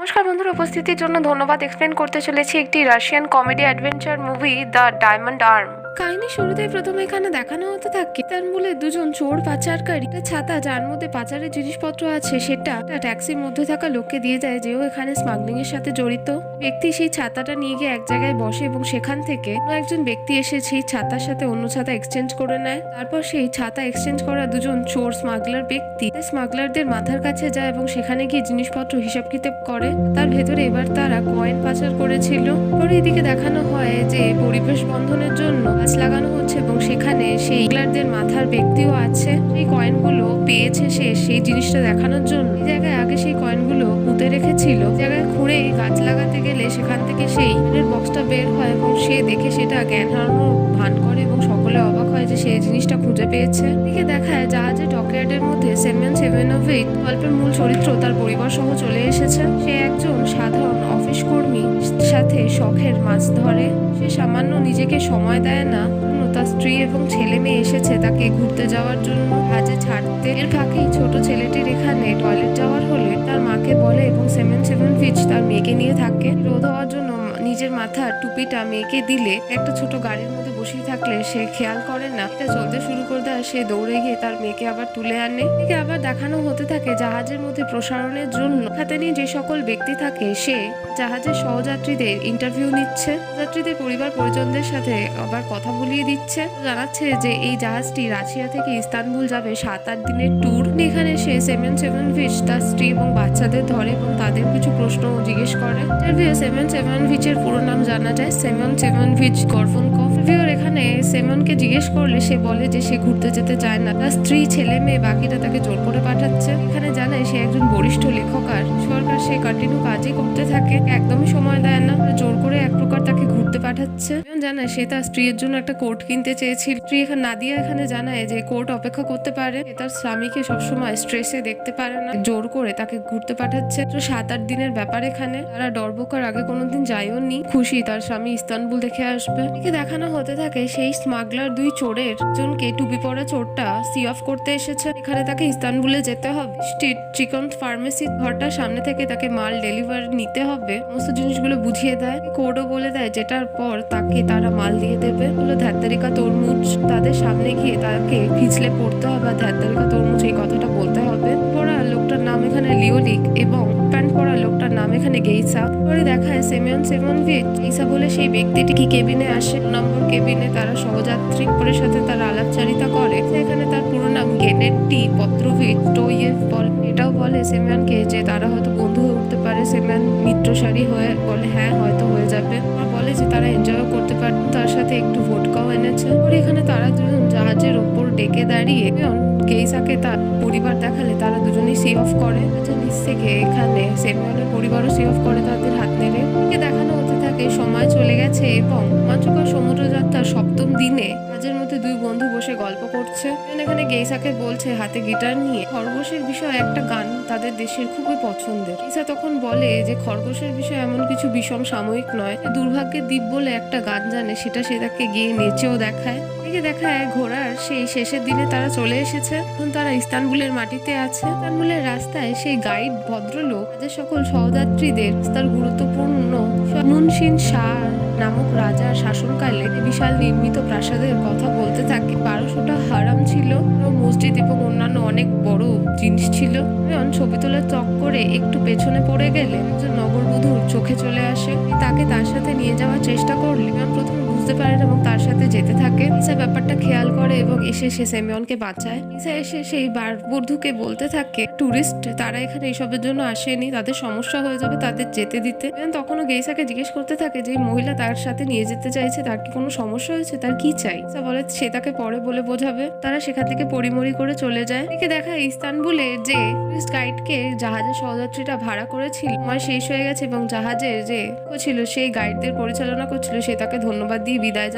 নমস্কার বন্ধুরা, উপস্থিতির জন্য ধন্যবাদ। এক্সপ্লেন করতে চলেছি একটি Russian comedy adventure movie the diamond arm. কাহিনী শুরুতেই প্রথমে এখানে দেখানো হতে থাকে তার মূলে দুজন চোর পাচারকারী একটা ছাতা যার মধ্যে পাচারের জিনিসপত্র আছে সেটা ট্যাক্সির মধ্যে থাকা লোককে দিয়ে যায়, যেও এখানে স্মাগলিং এর সাথে জড়িত ব্যক্তি সেই ছাতাটা নিয়ে গিয়ে এক জায়গায় বসে এবং সেখান থেকে অন্য একজন ব্যক্তি এসে সেই ছাতার সাথে অন্য ছাতা এক্সচেঞ্জ করে নেয়। তারপর সেই ছাতা এক্সচেঞ্জ করা দুজন চোর স্মাগলার ব্যক্তি স্মাগলারদের মাথার কাছে যায় এবং সেখানে গিয়ে জিনিসপত্র হিসাব কিতাব করে। তার ভেতরে এবার তারা কয়েন পাচার করেছিল। পরে এদিকে দেখানো হয় যে পরিবেশ বন্ধনের জন্য গাছ লাগানো হচ্ছে এবং সেখানে সেই স্মাগলারদের মাথার ব্যক্তিও আছে। সেই কয়েনগুলো পেয়েছে সে সেই জিনিসটা দেখানোর জন্য এই জায়গায় আগে সেই কয়েনগুলো পুঁতে রেখেছিল। জায়গায় খুঁড়ে গাছ লাগাতে গেলে সেখান থেকে সেই বক্সটা বের হয় এবং সে দেখে সেটা জ্ঞান হারানোর ভান করে এবং সকলে অবাক হয় যে সেই জিনিসটা খুঁজে পেয়েছে। এদিকে দেখায় জাহাজের ডকইয়ার্ডের মধ্যে সেমেন সেভেনোভিচ গল্পের মূল চরিত্র তার পরিবার সহ চলে এসেছে। সে একজন সাধারণ অফিস কর্মী, সাথে শখের মাছ ধরে। সে সামান্য নিজেকে সময় দেয় না। তার স্ত্রী এবং ছেলে মেয়ে এসেছে তাকে ঘুরতে যাওয়ার জন্য কাজে ছাড়তে। এর ফাঁকেই ছোট ছেলেটির এখানে টয়লেট যাওয়ার হলে তার মাকে বলে এবং সেমেন সেভেনোভিচ তার মেয়েকে নিয়ে থাকে। রোদ হওয়ার জন্য নিজের মাথার টুপিটা মেয়েকে দিলে একটা ছোট গাড়ির মধ্যে বসেই থাকলে সে খেয়াল করে না, এটা চলতে শুরু করে দেয়। সে দৌড়ে গিয়ে তার মেয়েকে আবার তুলে আনে। এদিকে আবার দেখানো হতে থাকে জাহাজের মধ্যে প্রসারণের জন্য হাতে নিয়ে যে সকল ব্যক্তি থাকে সে জাহাজের সহযাত্রীদের ইন্টারভিউ নিচ্ছে। যাত্রীদের পরিবার পরিজনদের সাথে আবার কথা বলিয়ে দিচ্ছে, জানাচ্ছে যে এই জাহাজটি রাশিয়া থেকে ইস্তানবুল যাবে 7-8 দিনের ট্যুর। এখানে সে সেমেন সেভেনোভিচ তার স্ত্রী এবং বাচ্চাদের ধরে এবং তাদের কিছু প্রশ্ন জিজ্ঞেস করে। সেমেন সেভেনোভিচের পুরো নাম জানা যায় সেমেন সেভেনোভিচ গরভনকভ। এখানে সেমনকে জিজ্ঞেস করলে সে বলে যে সে ঘুরতে যেতে চায় না, তার স্ত্রী ছেলে মেয়ে বাকিটা তাকে জোর করে পাঠাচ্ছে। এখানে জানায় সে একজন বরিষ্ঠ লেখক আর সরকার সে কন্টিনিউ কাজই করতে থাকে, একদমই সময় দেয় না, জোর করে এক প্রকার তাকে ঘুরতে পাঠাচ্ছে। জানায় সে তার স্ত্রীর জন্য একটা কোট কিনতে চেয়েছিল। স্ত্রী এখানে নাদিয়া এখানে জানায় যে কোট অপেক্ষা করতে পারে, তার স্বামীকে সবসময় স্ট্রেসে দেখতে পারে না, জোর করে তাকে ঘুরতে পাঠাচ্ছে। তো 7-8 দিনের ব্যাপার। এখানে তারা ডরবোকার আগে কোনোদিন যায়ও নি, খুশি তার স্বামী ইস্তানবুল দেখে আসবে। একে দেখানো হতে থাকে সেই স্মাগলার দুই চোরের জনকে টুপি পরা চোরটা সি অফ করতে এসেছে। এখানে তাকে ইস্তানবুলে যেতে হবে, স্ট্রিট চিকন ফার্মেসি ঘরটার সামনে থেকে তাকে মাল ডেলিভারি নিতে হবে, সমস্ত জিনিসগুলো বুঝিয়ে দেয়। কোডও বলে দেয় যেটার পর তাকে তারা মাল দিয়ে দেবে। হলো ধ্যাত্তারিকা তরমুজ। তাদের সামনে গিয়ে তাকে ফিচলে পড়তে হবে আর ধ্যাত্তারিকা তরমুজ এই কথাটা বলতে হবে। পড়া লোকটার নাম এখানে লিওলিক এবং প্যান্ট পরা লোকটার নাম এখানে গেইসা। পরে দেখায় সেমেন সেভেনোভিচ গেইসা বলে সেই ব্যক্তিটি কি কেবিনে আসে, নম্বর কেবিনে তারা সহযাত্রী পরের সাথে তার আলাপচারিতা করে। এখানে তার পুরো নাম গেনেট্টি পত্রোভিচ টোয়েভ বলে। এটাও বলে সেমিয়ানকে যে তারা হয়তো বন্ধু হয়ে উঠতে পারে। সেমিয়ান মিত্রসারী হয়ে বলে হ্যাঁ হয়তো হয়ে যাবে। বলে যে তারা এনজয় করতে পারত, তার সাথে একটু ভোটকাও এনেছে। পরে এখানে তারা দুজন জাহাজের ওপর ডেকে দাঁড়িয়ে গেইসাকে তার পরিবার দেখালে তারা দুজনেই সি অফ করে। নিচ থেকে এখানে সেমিয়ানের পরিবারও সি অফ করে তাদের হাত নেড়ে। দেখানো হতে থাকে সময় চলে গেছে এবং রোমাঞ্চকর সমুদ্রযাত্রার 7ম দিনে কাজের মধ্যে দুই বন্ধু বসে গল্প করছে। এখানে গেইসাকে বলছে হাতে গিটার নিয়ে খরগোশের বিষয়ে একটা গান তাদের দেশের খুবই পছন্দের। গেইসা তখন বলে যে খরগোশের বিষয় এমন কিছু বিষম সাময়িক নয়, দুর্ভাগ্যের দ্বীপ বলে একটা গান জানে, সেটা সে তাকে গিয়ে নেচেও দেখায়। দেখায় ঘোড়ার সেই শেষের দিনে তারা চলে এসেছে। এখন তারা ইস্তানবুলের মাটিতে আছে। ইস্তানবুলের রাস্তায় সেই গাইড ভদ্রলোক তাদের সকল সহযাত্রীদের তার গুরুত্বপূর্ণ মুনশিন শাহ নামক রাজার শাসনকালে বিশাল নির্মিত প্রাসাদের কথা বলতে থাকে। 1200টা হারাম ছিল, মসজিদ এবং অন্যান্য অনেক বড় জিনিস ছিল। ছবি তোলার চক্করে একটু পেছনে পড়ে গেলে একজন নগরবধূর চোখে চলে আসে। তাকে তার সাথে নিয়ে যাওয়ার চেষ্টা করলে প্রথমে বুঝতে পারে এবং তার সাথে যেতে থাকে। ব্যাপারটা খেয়াল করে এবং এসে সে সেমিয়নকে বাঁচায়। এসে সেই বন্ধুকে বলতে থাকে টুরিস্ট তারা এখানে এইসবের জন্য আসেনি, তাদের সমস্যা হয়ে যাবে তাদের যেতে দিতে। তখনও গেইসাকে জিজ্ঞেস করতে থাকে যে মহিলা তার সাথে নিয়ে যেতে চাইছে, তার কি কোনো সমস্যা হয়েছে, তার কি চাই। বলে সে তাকে পরে বলে বোঝাবে। তারা সেখান থেকে পরিমরি করে চলে যায়। এদিকে দেখা ইস্তানবুলে যে টুরিস্ট গাইডকে জাহাজের সহযাত্রীরা ভাড়া করেছিল সময় শেষ হয়ে গেছে এবং জাহাজের যে ছিল সেই গাইডদের পরিচালনা করছিল সে তাকে ধন্যবাদ দিয়ে বিদায়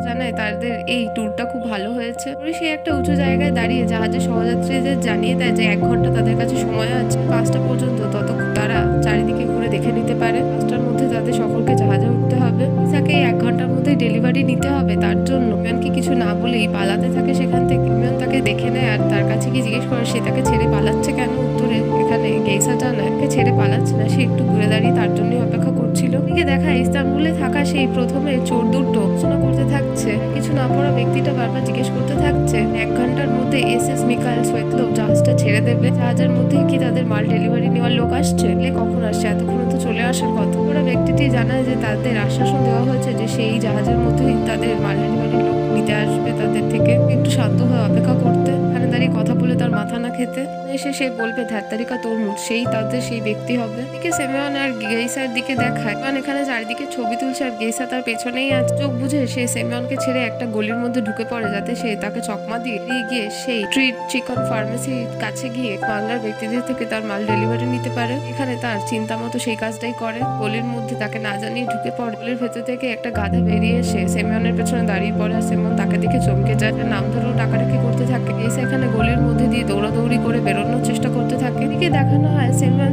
জানায় তাদের এই ট্যুরটা খুব ভালো হয়েছে। সে একটা উঁচু জায়গায় দাঁড়িয়ে জাহাজের সহযাত্রীদের জানিয়ে দেয় যে 1 ঘন্টা তাদের কাছে সময় আছে, 5টা পর্যন্ত ততক্ষণ তারা চারিদিকে ঘুরে দেখে নিতে পারে। 5টার মধ্যে তাদের সকলকে জাহাজে উঠতে হবে। তাকে 1 ঘন্টার মধ্যে ডেলিভারি নিতে হবে। তার জন্য মিয়ানকে কিছু না বলেই পালাতে থাকে সেখান থেকে। মিয়ান তাকে দেখে নেয় আর তার কাছে গিয়ে জিজ্ঞেস করে সে তাকে ছেড়ে ছেড়ে পালাচ্ছে কেন, উত্তরে এখানে গেইসা জানায় কে ছেড়ে পালাচ্ছে না, সে একটু ঘুরে দাঁড়িয়ে তার জন্যই অপেক্ষা করছিল। এদিকে দেখা ইস্তানবুলে থাকা সেই প্রথমে চোর দুটো আলোচনা করতে থাকছে। কিছু না পড়া ব্যক্তিটা বারবার জিজ্ঞেস করতে থাকছে 1 ঘন্টার মধ্যে এসএস মিখাইল সোয়েতলোভ জাহাজটা ছেড়ে দেবে, জাহাজের মধ্যে কি তাদের মাল ডেলিভারি নেওয়ার লোক আসছে, কখন আসছে, এতক্ষণ তো চলে আসার কথা। ওরা ব্যক্তিটি জানায় যে তাদের আশ্বাসন দেওয়া হয়েছে যে সেই জাহাজের মধ্যেই তাদের মাল ডেলিভারির লোক নিতে আসবে, তাদের থেকে একটু শান্ত হয়ে অপেক্ষা করতে, এখানে দাঁড়িয়ে কথা বলে তার মাথা না খেতে। এসে সে বলবে ধ্যাত্তারিকা তরমুজ, সেই তাদের সেই ব্যক্তি হবে। এদিকে সেমিয়ন আর গেইসার দিকে দেখায়, কারণ এখানে চারিদিকে ছবি তুলছে আর গেইসা তার পেছনেই আছে। চোখ বুঝে সে সেমিয়নকে ছেড়ে একটা গলির মধ্যে ঢুকে পড়ে, যাতে সে তাকে চকমা দিয়ে গিয়ে সেই ট্রিট চিকন ফার্মেসির কাছে গিয়ে বাংলার ব্যক্তিদের থেকে তার মাল ডেলিভারি নিতে পারে। এখানে তার চিন্তা মতো সেই কাজটাই করে, গলির মধ্যে তাকে না জানিয়ে ঢুকে পড়ে। গলির ভেতর থেকে একটা গাধা বেরিয়ে এসে সেমিয়নের পেছনে দাঁড়িয়ে পড়ে আর সেমিয়ন তাকে দেখে চমকে যায়, নাম ধরেও টাকাটাকি করতে থাকে। এসে এখানে গলির মধ্যে দিয়ে দৌড়াদৌড়ি করে বেরোনোর চেষ্টা করতে থাকে। এদিকে দেখানো হয় সেমিয়ন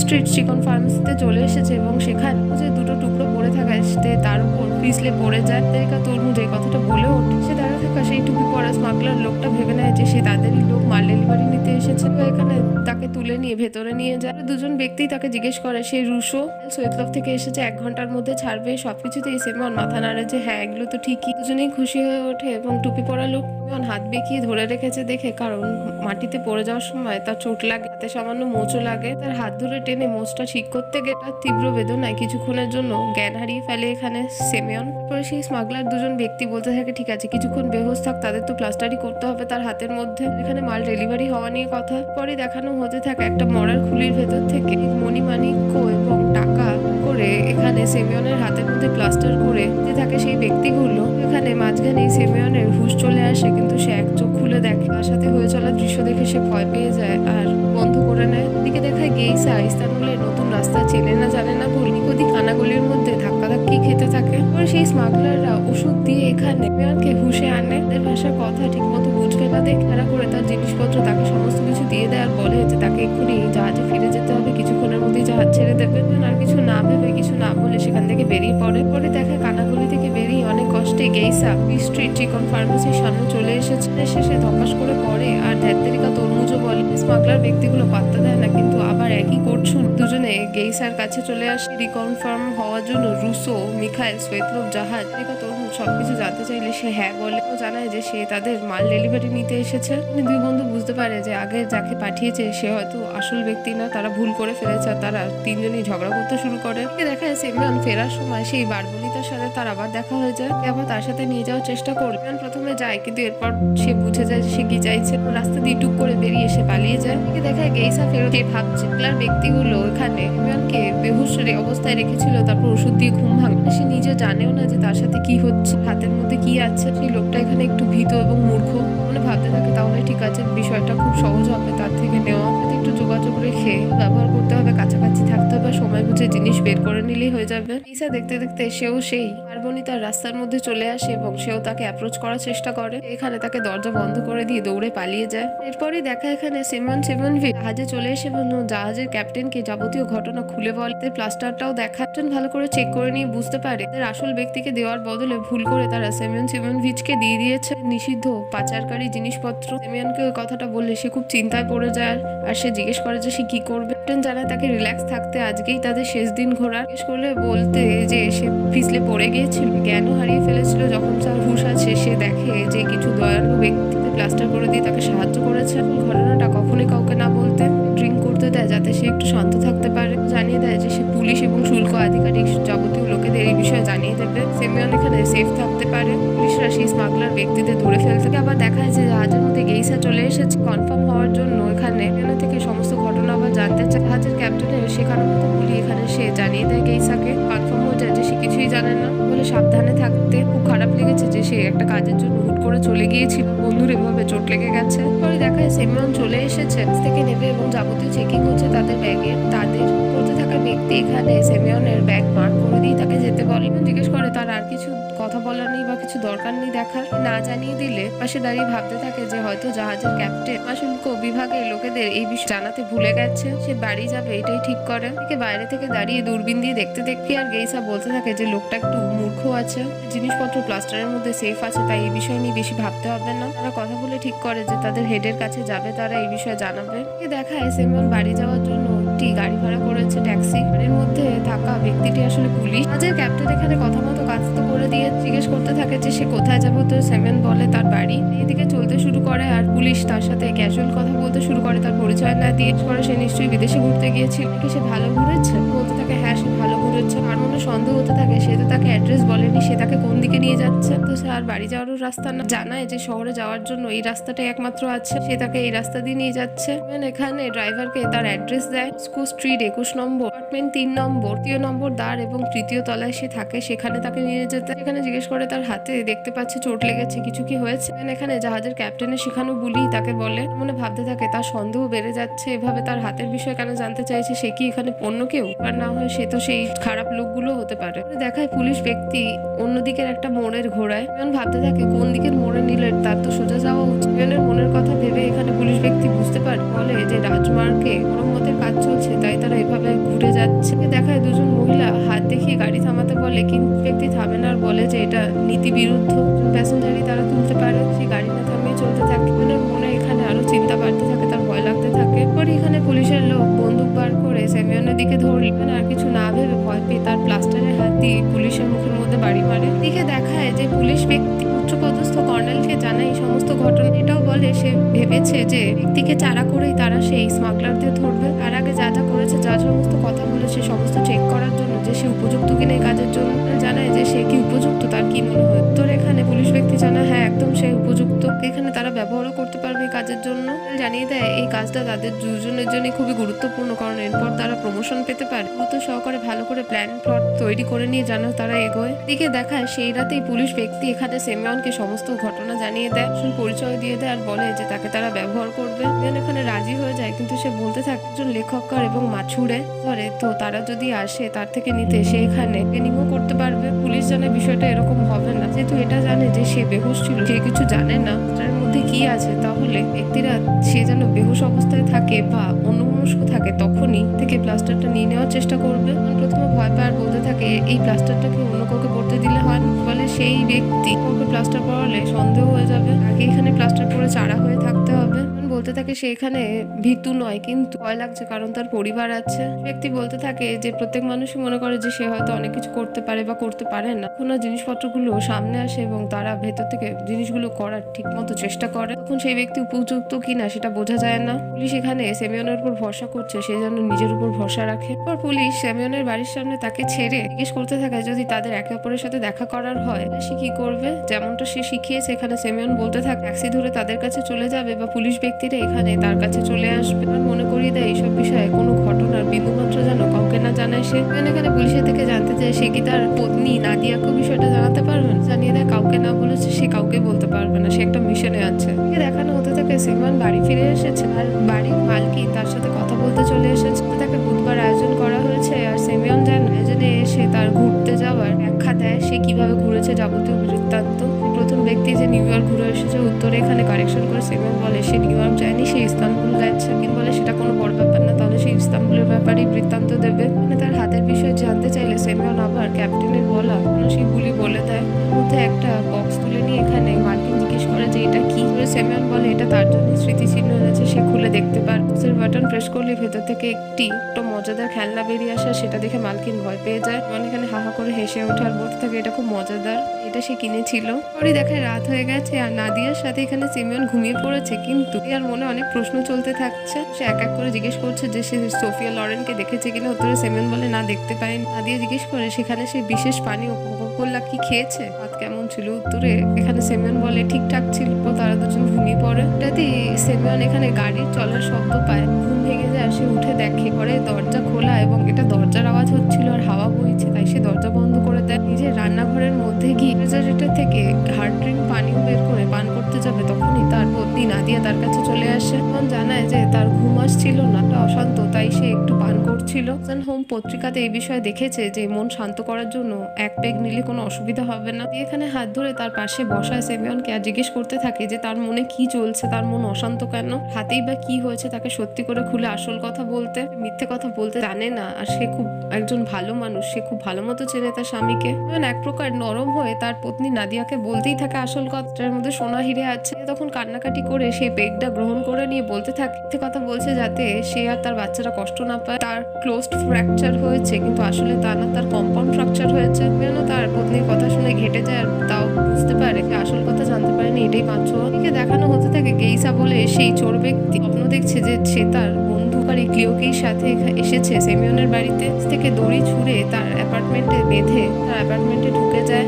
স্ট্রিট চিকন ফার্মেসিতে চলে এসেছে এবং সেখানে যে দুটো টুকরো পড়ে থাকায় তার উপর পিছলে পড়ে যায়। তারিকা তরমুজ এই কথাটা বলে ওঠে। সে দাঁড়া থাকা সেই টুপি পরা স্মাগলার লোকটা ভেবে নেয় যে সে তাদেরই লোক, মাল ডেলিভারি নিতে এসেছে। এখানে তাকে তুলে নিয়ে ভেতরে নিয়ে যায়। দুজন ব্যক্তি তাকে জিজ্ঞেস করে সে রুশো সোয়েতলোভ থেকে এসেছে, 1 ঘন্টার মধ্যে ছাড়বে। সবকিছুতেই সেমিয়ন মাথা নাড়ে যে হ্যাঁ এগুলো তো ঠিকই। দুজনেই খুশি হয়ে ওঠে এবং টুপি পরা লোক হাত বেঁকিয়ে ধরে রেখেছে দেখে, কারণ মাটিতে পড়ে যাওয়ার সময় তার চোট লাগে, হাতে সামান্য মোচও লাগে। তার হাত ধরে টেনে মোচটা ঠিক করতে গিয়ে তার তীব্র বেদনায় কিছুক্ষণের জন্য জ্ঞান হারিয়ে ফেলে এখানে সেমিয়ন। পরে সেই স্মাগলার দুজন ব্যক্তি বলতে থাকে ঠিক আছে কিছুক্ষণ বেহোশ থাক, তাদের তো প্লাস্টারই করতে হবে তার হাতের মধ্যে। এখানে মাল ডেলিভারি হওয়া নিয়ে কথা। পরে দেখানো হতে থাকে একটা মরার খুলির ভেতর থেকে মণিমাণিক্য এবং টাকা করে এখানে সেমিয়নের হাতের মধ্যে প্লাস্টার করে যে থাকে সেই ব্যক্তিগুলো। এখানে মাঝখানে সেমিয়নের হুঁশ চলে আসে, কিন্তু সে এক চোখ খুলে দেখে তার সাথে হয়ে চলা দৃশ্য দেখে সে ভয় পেয়ে যায় আর বন্ধ করে নেয়। এদিকে দেখায় গেইসা ইস্তানবুলের নতুন রাস্তা চেনে না জানে না বলে ওদিক কানাগলির মধ্যে ধাক্কাধাক্কি খেতে থাকে। পরে সেই স্মাগলাররা ওষুধ দিয়ে এখানে সেমিয়নকে হুঁশে আনে। তাদের ভাষার কথা ঠিক মতো বুঝবে না দেখে তারা করে তার জিনিসপত্র তাকে সমস্ত কিছু দিয়ে দেয় আর বলে যে তাকে এক্ষুনি জাহাজে ফিরে যেতে হবে, কিছুক্ষণের মধ্যেই জাহাজ ছেড়ে দেবে। আর কিছু না ভেবে কিছু না বলে সেখান থেকে বেরিয়ে পড়ে। পরে দেখায় কানাগলি থেকে বেরিয়ে অনেক কষ্টে গেইসা স্ট্রিট চিকন ফার্মেসির সামনে চলে এসেছে। শেষে ধপাস করে পড়ে আর ধ্যাত্তারিকা তরমুজও বলে। স্মাগলার ব্যক্তিগুলো পাত্তা দেয় না, কিন্তু আবার একই করছুন। দুজনে গেইসার কাছে চলে আসে রিকনফার্ম হওয়ার জন্য রুশো মিখাইল সোয়েতলোভ জাহাজ তরমুজ সবকিছু জানতে চাইলে সে হ্যাঁ বলে ও জানায় যে সে তাদের মাল ডেলিভারি নিতে এসেছে। দুই বন্ধু বুঝতে পারে যে আগে যাকে পাঠিয়েছে সে হয়তো আসল ব্যক্তি না, তারা ভুল করে ফেলেছে আর তারা তিনজনই ঝগড়া করতে শুরু করে। দেখা যায় সেমিয়ন ফেরার সময় সেই বারবনিতার সাথে তার আবার দেখা হয়ে যায়, আবার তার সাথে নিয়ে যাওয়ার চেষ্টা করে। প্রথমে যায় কিন্তু এরপর সে বুঝে যায় যে সে কি চাইছে, রাস্তা দিয়ে টুক করে বেরিয়ে এসে পালিয়ে যায়। দেখায় গেইসা ফেরত ভাবছে ব্যক্তিগুলো এখানে সেমিয়নকে বেহুশ অবস্থায় রেখেছিল, তারপর ওষুধ দিয়ে ঘুম ভাঙে। সে নিজে জানেও না যে তার সাথে কি হচ্ছে, হাতের মধ্যে কি আছে। সেই লোকটা এখানে একটু ভীত এবং মূর্খ, মানে ভাবতে থাকে তাহলে ঠিক আছে বিষয়টা খুব সহজ হবে তার থেকে নেওয়া, একটু যোগাযোগ রেখে ব্যবহার করতে হবে, কাছাকাছি থাকতে হবে, সময় বুঝে জিনিস বের করে নিলেই হয়ে যাবে। গেইসা দেখতে দেখতে সেও সেই পার্বণিতার রাস্তার মধ্যে চলে আসে এবং সেও তাকে অ্যাপ্রোচ করার চেষ্টা করে। এখানে তাকে দরজা বন্ধ করে দিয়ে দৌড়ে পালিয়ে যায়। এরপরই দেখা এখানে সিমন জাহাজে চলে এসে জাহাজের ক্যাপ্টেনকে যাবতীয় ঘটনা খুলে বলে। প্লাস্টারটাও দেখা ভালো করে চেক করে নিয়ে বুঝতে পারে আসল ব্যক্তিকে দেওয়ার বদলে ভুল করে তারা সেমিয়নভিচকে দিয়ে দিয়েছে নিষিদ্ধ পাচারকারী জিনিসপত্র। সেমিয়নকে ওই কথাটা বললে সে খুব চিন্তায় পড়ে যায় আর সে জিজ্ঞেস করে যে সে কি করবে। ক্যাপ্টেন জানায় তাকে রিল্যাক্স থাকতে, আজকেই তাদের শেষ দিন ঘোরা। জিজ্ঞেস করলে বলতে যে সে পিছলে পড়ে গিয়েছিল, জ্ঞানও হারিয়ে ফেলেছিল। যখন তার হুঁশ আছে সে দেখে যে কিছু দয়ালু ব্যক্তিতে প্লাস্টার করে দিয়ে তাকে সাহায্য করেছে। ঘটনাটা কখনোই কাউকে না বলতে, ড্রিঙ্ক করতে দেয় যাতে সে একটু শান্ত থাকতে পারে। জানিয়ে দেয় যে সে পুলিশ এবং শুল্ক আধিকারিক যাবতীয় লোকেদের এই বিষয়ে জানিয়ে দেবে, সেমিয়ন এখানে সেফ থাকতে পারে। পুলিশরা সেই স্মাগলার ব্যক্তিদের ধরে ফেলতে আবার দেখায় যে জাহাজের মধ্যে গেইসা চলে এসেছে কনফার্ম হওয়ার জন্য। এখানে থেকে সমস্ত ঘটনা আবার জানতে চায়। জাহাজের ক্যাপ্টেনের শেখানোর মতো বলি এখানে সে জানিয়ে দেয় গেইসাকে, কনফার্ম হয়ে যায় যে সে কিছুই জানে না বলে সাবধানে থাকতে। খুব খারাপ লেগেছে যে সে একটা কাজের জন্য হুট করে চলে গিয়েছিল, বন্ধুর এভাবে চোট লেগে গেছে। পরে দেখায় সেমিয়ন চলে এসেছে, থেকে নেবে এবং যাবতীয় চেকিং হচ্ছে তাদের ব্যাগে। তাদের করতে থাকা ব্যক্তি এখানে সেমিয়নের ব্যাগ মার্ক করে দিয়ে তাকে যেতে বলে। জিজ্ঞেস করে তার আর কিছু কথা বলার নেই বা কিছু দরকার নেই দেখার, না জানিয়ে দিলে পাশে দাঁড়িয়ে ভাবতে থাকে যে হয়তো জাহাজের ক্যাপ্টেন শুল্ক বিভাগের লোকেদের এই বিষয় জানাতে ভুলে গেছে, সে বাড়ি যাবে এটাই ঠিক করে। বাইরে থেকে দাঁড়িয়ে দূরবীন দিয়ে দেখতে দেখতে আর গেইসা বলতে থাকে যে লোকটা একটু মূর্খ আছে, জিনিসপত্র প্লাস্টারের মধ্যে সেফ আছে, তাই এই বিষয় নিয়ে বেশি ভাবতে হবে না। তারা কথা বলে ঠিক করে যে তাদের হেডের কাছে যাবে, তারা এই বিষয়ে জানাবে। দেখায় সেমিয়ন বাড়ি যাওয়ার জন্য একটি গাড়ি ভাড়া করেছে, ট্যাক্সি। গাড়ির মধ্যে থাকা ব্যক্তিটি আসলে পুলিশ। আজের ক্যাপ্টেন এখানে কথা মতো কাজ তো করে দিয়ে জিজ্ঞেস করতে থাকে যে সে কোথায় যাবে, তো সেমিয়ন বলে তার বাড়ি। এদিকে চলতে শুরু করে আর পুলিশ তার সাথে ক্যাজুয়াল কথা বলতে শুরু করে, তার পরিচয় না দিয়ে করে সে নিশ্চয়ই বিদেশে ঘুরতে গিয়েছিল, নাকি সে ভালো ঘুরেছে। বলতে থাকে হ্যাঁ সে ভালো ঘুরেছে। আর মনে সন্দেহ হতে থাকে, সে তো তাকে অ্যাড্রেস বলেনি, সে তাকে কোন দিকে নিয়ে যাচ্ছে। তো সে আর বাড়ি যাওয়ারও রাস্তা না, জানায় যে শহরে যাওয়ার জন্য এই রাস্তাটাই একমাত্র আছে, সে তাকে এই রাস্তা দিয়ে নিয়ে যাচ্ছে। এখানে ড্রাইভারকে তার অ্যাড্রেস দেয়, স্কুল স্ট্রিট 21 নম্বর, অ্যাপার্টমেন্ট 3 নম্বর, 3 নম্বর দ্বার এবং 3য় তলায় সে থাকে, সেখানে তাকে নিয়ে যেতে। এখানে জিজ্ঞেস করে তার হাতে দেখতে পাচ্ছে চোট লেগেছে, কিছু কি হয়েছে। এখানে জাহাজের ক্যাপ্টেনের শেখানো বুলি তাকে বলে। মনে ভাবতে থাকে তার সন্দেহ বেড়ে যাচ্ছে, এভাবে তার হাতের বিষয়ে কেন জানতে চাইছে, সে কি এখানে অন্য কেউ, আর না হয় সে তো সেই খারাপ লোকগুলো হতে পারে। দেখায় পুলিশ ব্যক্তি অন্যদিকের একটা মোড়ের ঘোড়ায়। ভাবতে থাকে কোন দিকের মোড়ে নিলে তার তো সোজা যাওয়া উচিত। মনের কথা ভেবে এখানে পুলিশ ব্যক্তি বুঝতে পারে, বলে যে রাজমার্গে মরম্মতের কাজ চলছে, তাই তারা এভাবে ঘুরে যাচ্ছে। দেখায় দুজন মহিলা হাত দেখিয়ে গাড়ি থামাতে বলে, কিন্তু ব্যক্তি থামে না আর বলে যে এটা নীতি বিরুদ্ধ, প্যাসেঞ্জারই তারা তুলতে পারে। সে গাড়ি না থামিয়ে চলতে থাকে। মনে এখানে আরো চিন্তা বাড়তে থাকে, তার ভয় লাগতে থাকে। পরে এখানে পুলিশের লোক বন্দুক বার করে সেমিয়নের দিকে ধরল। এখানে আর কিছু না ভেবে ভয় পেয়ে তার প্লাস্টারের হাত দিয়ে পুলিশের মুখের মধ্যে বাড়ি মারে। দিকে দেখায় যে পুলিশ ব্যক্তি উচ্চপদস্থ কর্নেলকে জানায় সমস্ত ঘটনা। এটাও বলে সে ভেবেছে যে ব্যক্তিকে চারা করেই তারা সেই স্মাগলারদের ধরবে। আর আগে যা যা করেছে, যা সমস্ত কথা বলেছে, সমস্ত চেক করার জন্য যে সে উপযুক্ত কিনা এই কাজের জন্য। জানায় যে সে কি উপযুক্ত, তার কি মনে হয়। তোর এখানে পুলিশ ব্যক্তি জানায় হ্যাঁ একদম সে উপযুক্ত, এখানে তারা ব্যবহারও করতে পারবে এই কাজের জন্য। জানিয়ে দেয় এই কাজটা তাদের দুজনের জন্য খুবই গুরুত্বপূর্ণ, কারণ এরপর তারা প্রমোশন পেতে পারে। গুরুত্ব সহকারে ভালো করে প্ল্যান প্লট তৈরি করে নিয়ে যেন তারা এগোয়। দিকে দেখায় সেই রাতেই পুলিশ ব্যক্তি এখানে সেমিয়নকে সমস্ত ঘটনা জানিয়ে দেয়, পরিচয় দিয়ে দেয় আর বলে যে তাকে তারা ব্যবহার করবে। এখানে রাজি হয়ে যায়, কিন্তু সে বলতে থাকে একজন লেখককার এবং মাছুড়ে ধরে, তো তারা যদি আসে তার থেকে নিতে সে এখানে ট্রেনিংও করতে পারবে। পুলিশ জানে বিষয়টা এরকম হবে না, যেহেতু এটা জানে যে সে বেহুশ ছিল, সে কিছু জানে না তার মধ্যে কি আছে। তাহলে ব্যক্তিরা সে যেন বেহুশ অবস্থায় থাকে বা অন্যমনস্ক থাকে, তখনই থেকে প্লাস্টারটা নিয়ে নেওয়ার চেষ্টা করবে। প্রথমে ভয় পায় আর বলতে থাকে এই প্লাস্টারটাকে অন্য কাউকে পড়তে দিলে হয়, বলে সেই ব্যক্তি কাউকে প্লাস্টার পরালে সন্দেহ হয়ে যাবে, আগে এখানে প্লাস্টার পরে চারা হয়ে থাকতে হবে। বলতে থাকে সে এখানে ভীতু নয়, কিন্তু ভয় লাগছে কারণ তার পরিবার আছে। ব্যক্তি বলতে থাকে যে প্রত্যেক মানুষই মনে করে যে সে হয়তো অনেক কিছু করতে পারে বা করতে পারে না। কোনো জিনিসপত্রগুলো সামনে আসে এবং তারা ভেতর থেকে জিনিসগুলো করার ঠিক মতো চেষ্টা করে, তখন সেই ব্যক্তি উপযুক্ত কিনা সেটা বোঝা যায় না। পুলিশ এখানে সেমিয়নের উপর ভরসা করছে, সে যেন নিজের উপর ভরসা রাখে। পর পুলিশ সেমিয়নের বাড়ির সামনে তাকে ছেড়ে জিজ্ঞেস করতে থাকে যদি তাদের একে অপরের সাথে দেখা করার হয় সে কি করবে। যেমনটা সে শিখিয়েছে এখানে সেমিয়ন বলতে থাকে ট্যাক্সি ধরে তাদের কাছে চলে যাবে বা পুলিশ ব্যক্তিরা এখানে তার কাছে চলে আসবে। আর মনে করিয়ে দেয় এইসব বিষয়ে কোনো ঘটনার বিন্দুমাত্র যেন কাউকে না জানায় সে। এখানে পুলিশের থেকে জানতে চায় সে কি তার পত্নী নাদিয়াকে বিষয়টা জানাতে পারবেন। জানিয়ে দেয় কাউকে না বলেছে, সে কাউকে বলতে পারবে না, সে একটা মিশনে আছে। দেখানো হতে থাকে সেমিয়ন বাড়ি ফিরে এসেছে আর বাড়ির মালকিন তার সাথে কথা বলতে চলে এসেছে। তাকে বুধবার আয়োজন করা হয়েছে আর সেমিয়ন যেন আয়োজনে এসে তার ঘুরতে যাওয়ার ব্যাখ্যা দেয়, সে কিভাবে ঘুরেছে যাবতীয় বৃত্তান্ত। প্রথম ব্যক্তি যে নিউ ইয়র্ক ঘুরে এসেছে উত্তরে এখানে কারেকশন করে সেমিয়ন বলে সে নিউ ইয়র্ক যায়নি, সে ইস্তানবুল যাচ্ছে। কিন্তু বলে সেটা কোনো বড় ব্যাপার না, তাহলে সে ইস্তানবুলের ব্যাপারেই বৃত্তান্ত দেবে। মানে তার হাতের বিষয়ে জানতে চাইলে সেমিয়ন আবার ক্যাপ্টেনের বলা সেই গুলি বলে দেয়। মধ্যে একটা বক্স তুলে নিয়ে এখানে মার্কিন জিজ্ঞেস করে যে এটা কি। সেমিয়ন বলে এটা তার জন্য স্মৃতিচিহ্ন হয়েছে, সে খুলে দেখতে পারে। বাটন প্রেস করলে ভেতর থেকে একটি মজাদার খেলনা বেরিয়ে আসা, সেটা দেখে মালকিন ভয় পেয়ে যায়। মানে এখানে হাহা করে হেসে ওঠে আর বলতে থাকে এটা খুব মজাদার, এটা সে কিনেছিল। পরে দেখায় রাত হয়ে গেছে আর নাদিয়ার সাথে এখানে সেমিয়ন ঘুমিয়ে পড়েছে, কিন্তু এর মনে অনেক প্রশ্ন চলতে থাকছে। সে এক এক করে জিজ্ঞেস করছে যে সে সোফিয়া লরেনকে দেখেছে কিনা। উত্তরে সেমিয়ন বলে না, দেখতে পায়নি। নাদিয়া জিজ্ঞেস করে সেখানে সে বিশেষ পানি ও কোকা-কোলা কি খেয়েছে, ভাত কেমন ছিল। উত্তরে এখানে সেমিয়ন বলে ঠিকঠাক ছিল। তারা দুজন ঘুমিয়ে পড়ে। এটাতেই সেমিয়ন এখানে গাড়ির চলার শব্দ পায়, ঘুম ভেঙে যায়। সে উঠে দেখে ঘরে দরজা খোলা এবং এটা দরজার আওয়াজ হচ্ছিল আর হাওয়া বইছে, তাই সে দরজা বন্ধ করে দেয়। নিজের রান্নাঘরের মধ্যে গিয়ে রেফ্রিজারেটর থেকে হার্ড ড্রিঙ্ক পানিও বের করে পান করতে যাবে, তখনই তার পত্নী নাদিয়া তার কাছে চলে আসে এবং জানায় যে তার ঘুম অভ্যাস ছিল না, অশান্ত, তাই সে একটু পান করছিল। হোম পত্রিকাতে এই বিষয়ে দেখেছে যে মন শান্ত করার জন্য এক পেগ নিলে কোনো অসুবিধা হবে না। এখানে হাত ধরে তার পাশে বসায় সেমিয়নকে আর জিজ্ঞেস করতে থাকে যে তার মনে কি চলছে, তার মন অশান্ত কেন, হাতেই বা কি হয়েছে তাকে সত্যি করে খুলে আসল কথা বলতে। মিথ্যে কথা বলতে জানে না, আর সে খুব একজন ভালো মানুষ, সে খুব ভালো মতো চেনে তার স্বামীকে। এক প্রকার নরম হয়ে তার পত্নী নাদিয়াকে বলতেই থাকে আসল কথাটার মধ্যে সোনা হিরে আছে। তখন কান্নাকাটি করে সেই পেগটা গ্রহণ করে নিয়ে বলতে থাকে মিথ্যে কথা বলছে যাতে সে আর তার বাচ্চারা কষ্ট না পায়। তার ক্লোজড ফ্র্যাকচার হয়েছে, কিন্তু আসলে তা না, তার কম্পাউন্ড ফ্র্যাকচার হয়েছে। তার পত্নীর কথা শুনে ঘেটে যায়, আর তাও বুঝতে পারে আসল কথা জানতে পারেনি, এটাই মাত্র। এদিকে দেখানো হতে থাকে গেইসা বলে সেই চোর ব্যক্তি স্বপ্ন দেখছে যে সে তার বন্ধু বাড়ি ক্লিওকেই সাথে এসেছে সেমিয়নের বাড়িতে, থেকে দড়ি ছুঁড়ে তার অ্যাপার্টমেন্টে বেঁধে তার অ্যাপার্টমেন্টে ঢুকে যায়।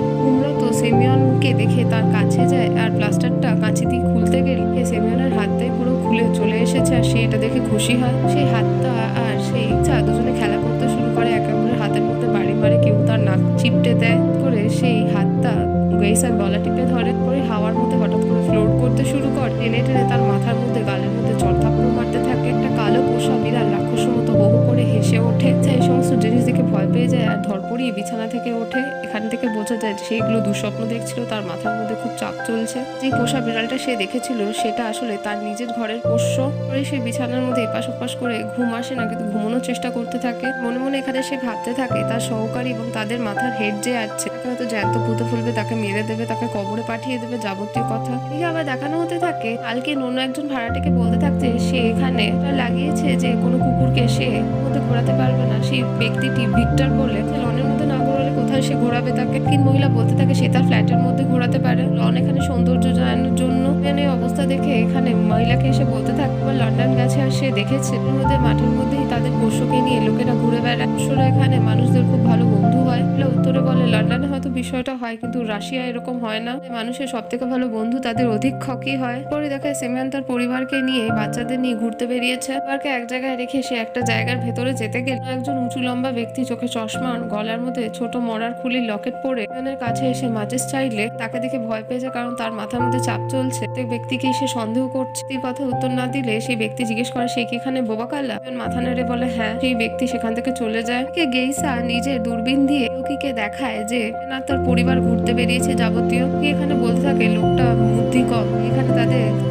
তো সেমিয়নকে দেখে তার কাছে যায়, আর প্লাস্টারটা কাঁচি দিয়ে খুলতে গেলে সেমিয়নের হাতটাই পুরো খুলে চলে এসেছে, আর সে এটা দেখে খুশি হয়। সেই হাতটা আর সেই দুজনে খেলা করতে শুরু করে, একে অপরের হাতের মধ্যে বাড়ি মারে, কেউ তার নাক চিপটে দেয় করে। সেই হাতটা গেইসার গলা টিপে ধরে করে হাওয়ার মধ্যে হঠাৎ করে ফ্লোট করতে শুরু করে, টেনে টেনে তার মাথার মধ্যে গালের মধ্যে চড়থাপ্পড় মারতে থাকে। একটা কালো পোষা বিড়াল রাক্ষসের মতো হু হু করে হেসে ওঠে। এই সমস্ত জিনিস দেখে ভয় পেয়ে যায় আর ধরপড়িয়ে বিছানা থেকে ওঠে। এখান থেকে বোঝা যায় যে সেইগুলো দুঃস্বপ্ন দেখছিল, তার মাথার মধ্যে খুব চাপ চলছে। যে পোষা বিড়ালটা সে দেখেছিল সেটা আসলে তার নিজের ঘরের পোষ্য। পরে সে বিছানার মধ্যে এপাশ ওপাশ করে ঘুম আসে না, কিন্তু ঘুমানোর চেষ্টা করতে থাকে। মনে মনে এখানে সে ভাবতে থাকে তার সহকারী এবং তাদের মাথার হেড যে আছে তাকে হয়তো জ্যান্ত পুঁতে ফেলবে, তাকে মেরে দেবে, তাকে কবরে পাঠিয়ে দেবে, যাবতীয় কথা। এদিকে আবার দেখানো হতে থাকে কালকে অন্য একজন ভাড়াটিকে বলতে থাকতে সে এখানে লাগিয়েছে যে কোনো কুকুরকে সে মধ্যে ঘোরাতে পারবে না। সেই ব্যক্তিটি ভিক্টর বলে লনের মধ্যে না ঘোরালে কোথায় সে ঘোরাবে তাকে। কিন্তু মহিলা বলতে থাকে সে তার ফ্ল্যাটের মধ্যে ঘোরাতে পারে, লন এখানে সৌন্দর্য জানানোর জন্য। এই অবস্থা দেখে এখানে মহিলাকে এসে বলতে থাকে লন্ডন গেছে আর সে দেখেছে ওদের মাঠের মধ্যেই তাদের পোষ্যকে নিয়ে লোকেরা ঘুরে বেড়ায়, পোষ্যরা এখানে মানুষদের খুব ভালো বন্ধু হয়। উত্তরে বলে লন্ডনে হয়তো বিষয়টা হয়, কিন্তু রাশিয়া এরকম হয় না, মানুষের সব থেকে ভালো বন্ধু তাদের অধীক্ষকই হয়। পরে দেখায় সেমিয়ন তার পরিবারকে নিয়ে বাচ্চাদের নিয়ে ঘুরতে বেরিয়েছে। পরিবারকে এক জায়গায় রেখে সে একটা জায়গার ভেতরে যেতে গেলে একজন উঁচু লম্বা ব্যক্তি চোখে চশমা, গলার মধ্যে ছোট মরার খুলির লকেট পরে সেমিয়নের কাছে এসে মাচিস চাইলে তাকে দেখে ভয় পেয়ে যায়, কারণ তার মাথার মধ্যে চাপ চলছে। ব্যক্তিকে সে সন্দেহ করছে। এই কথা উত্তর না দিলে সেই ব্যক্তি জিজ্ঞেস করে সে কি এখানে বোবা কালা? মাথা নেড়ে বলে হ্যাঁ। সেই ব্যক্তি সেখান থেকে চলে যায়। গেইসা নিজের দূরবীন দিয়ে ইউকিকে দেখায় যে না, তার পরিবার ঘুরতে বেরিয়েছে যাবতীয়। এখানে বলতে থাকে লোকটা বুদ্ধি কম, এখানে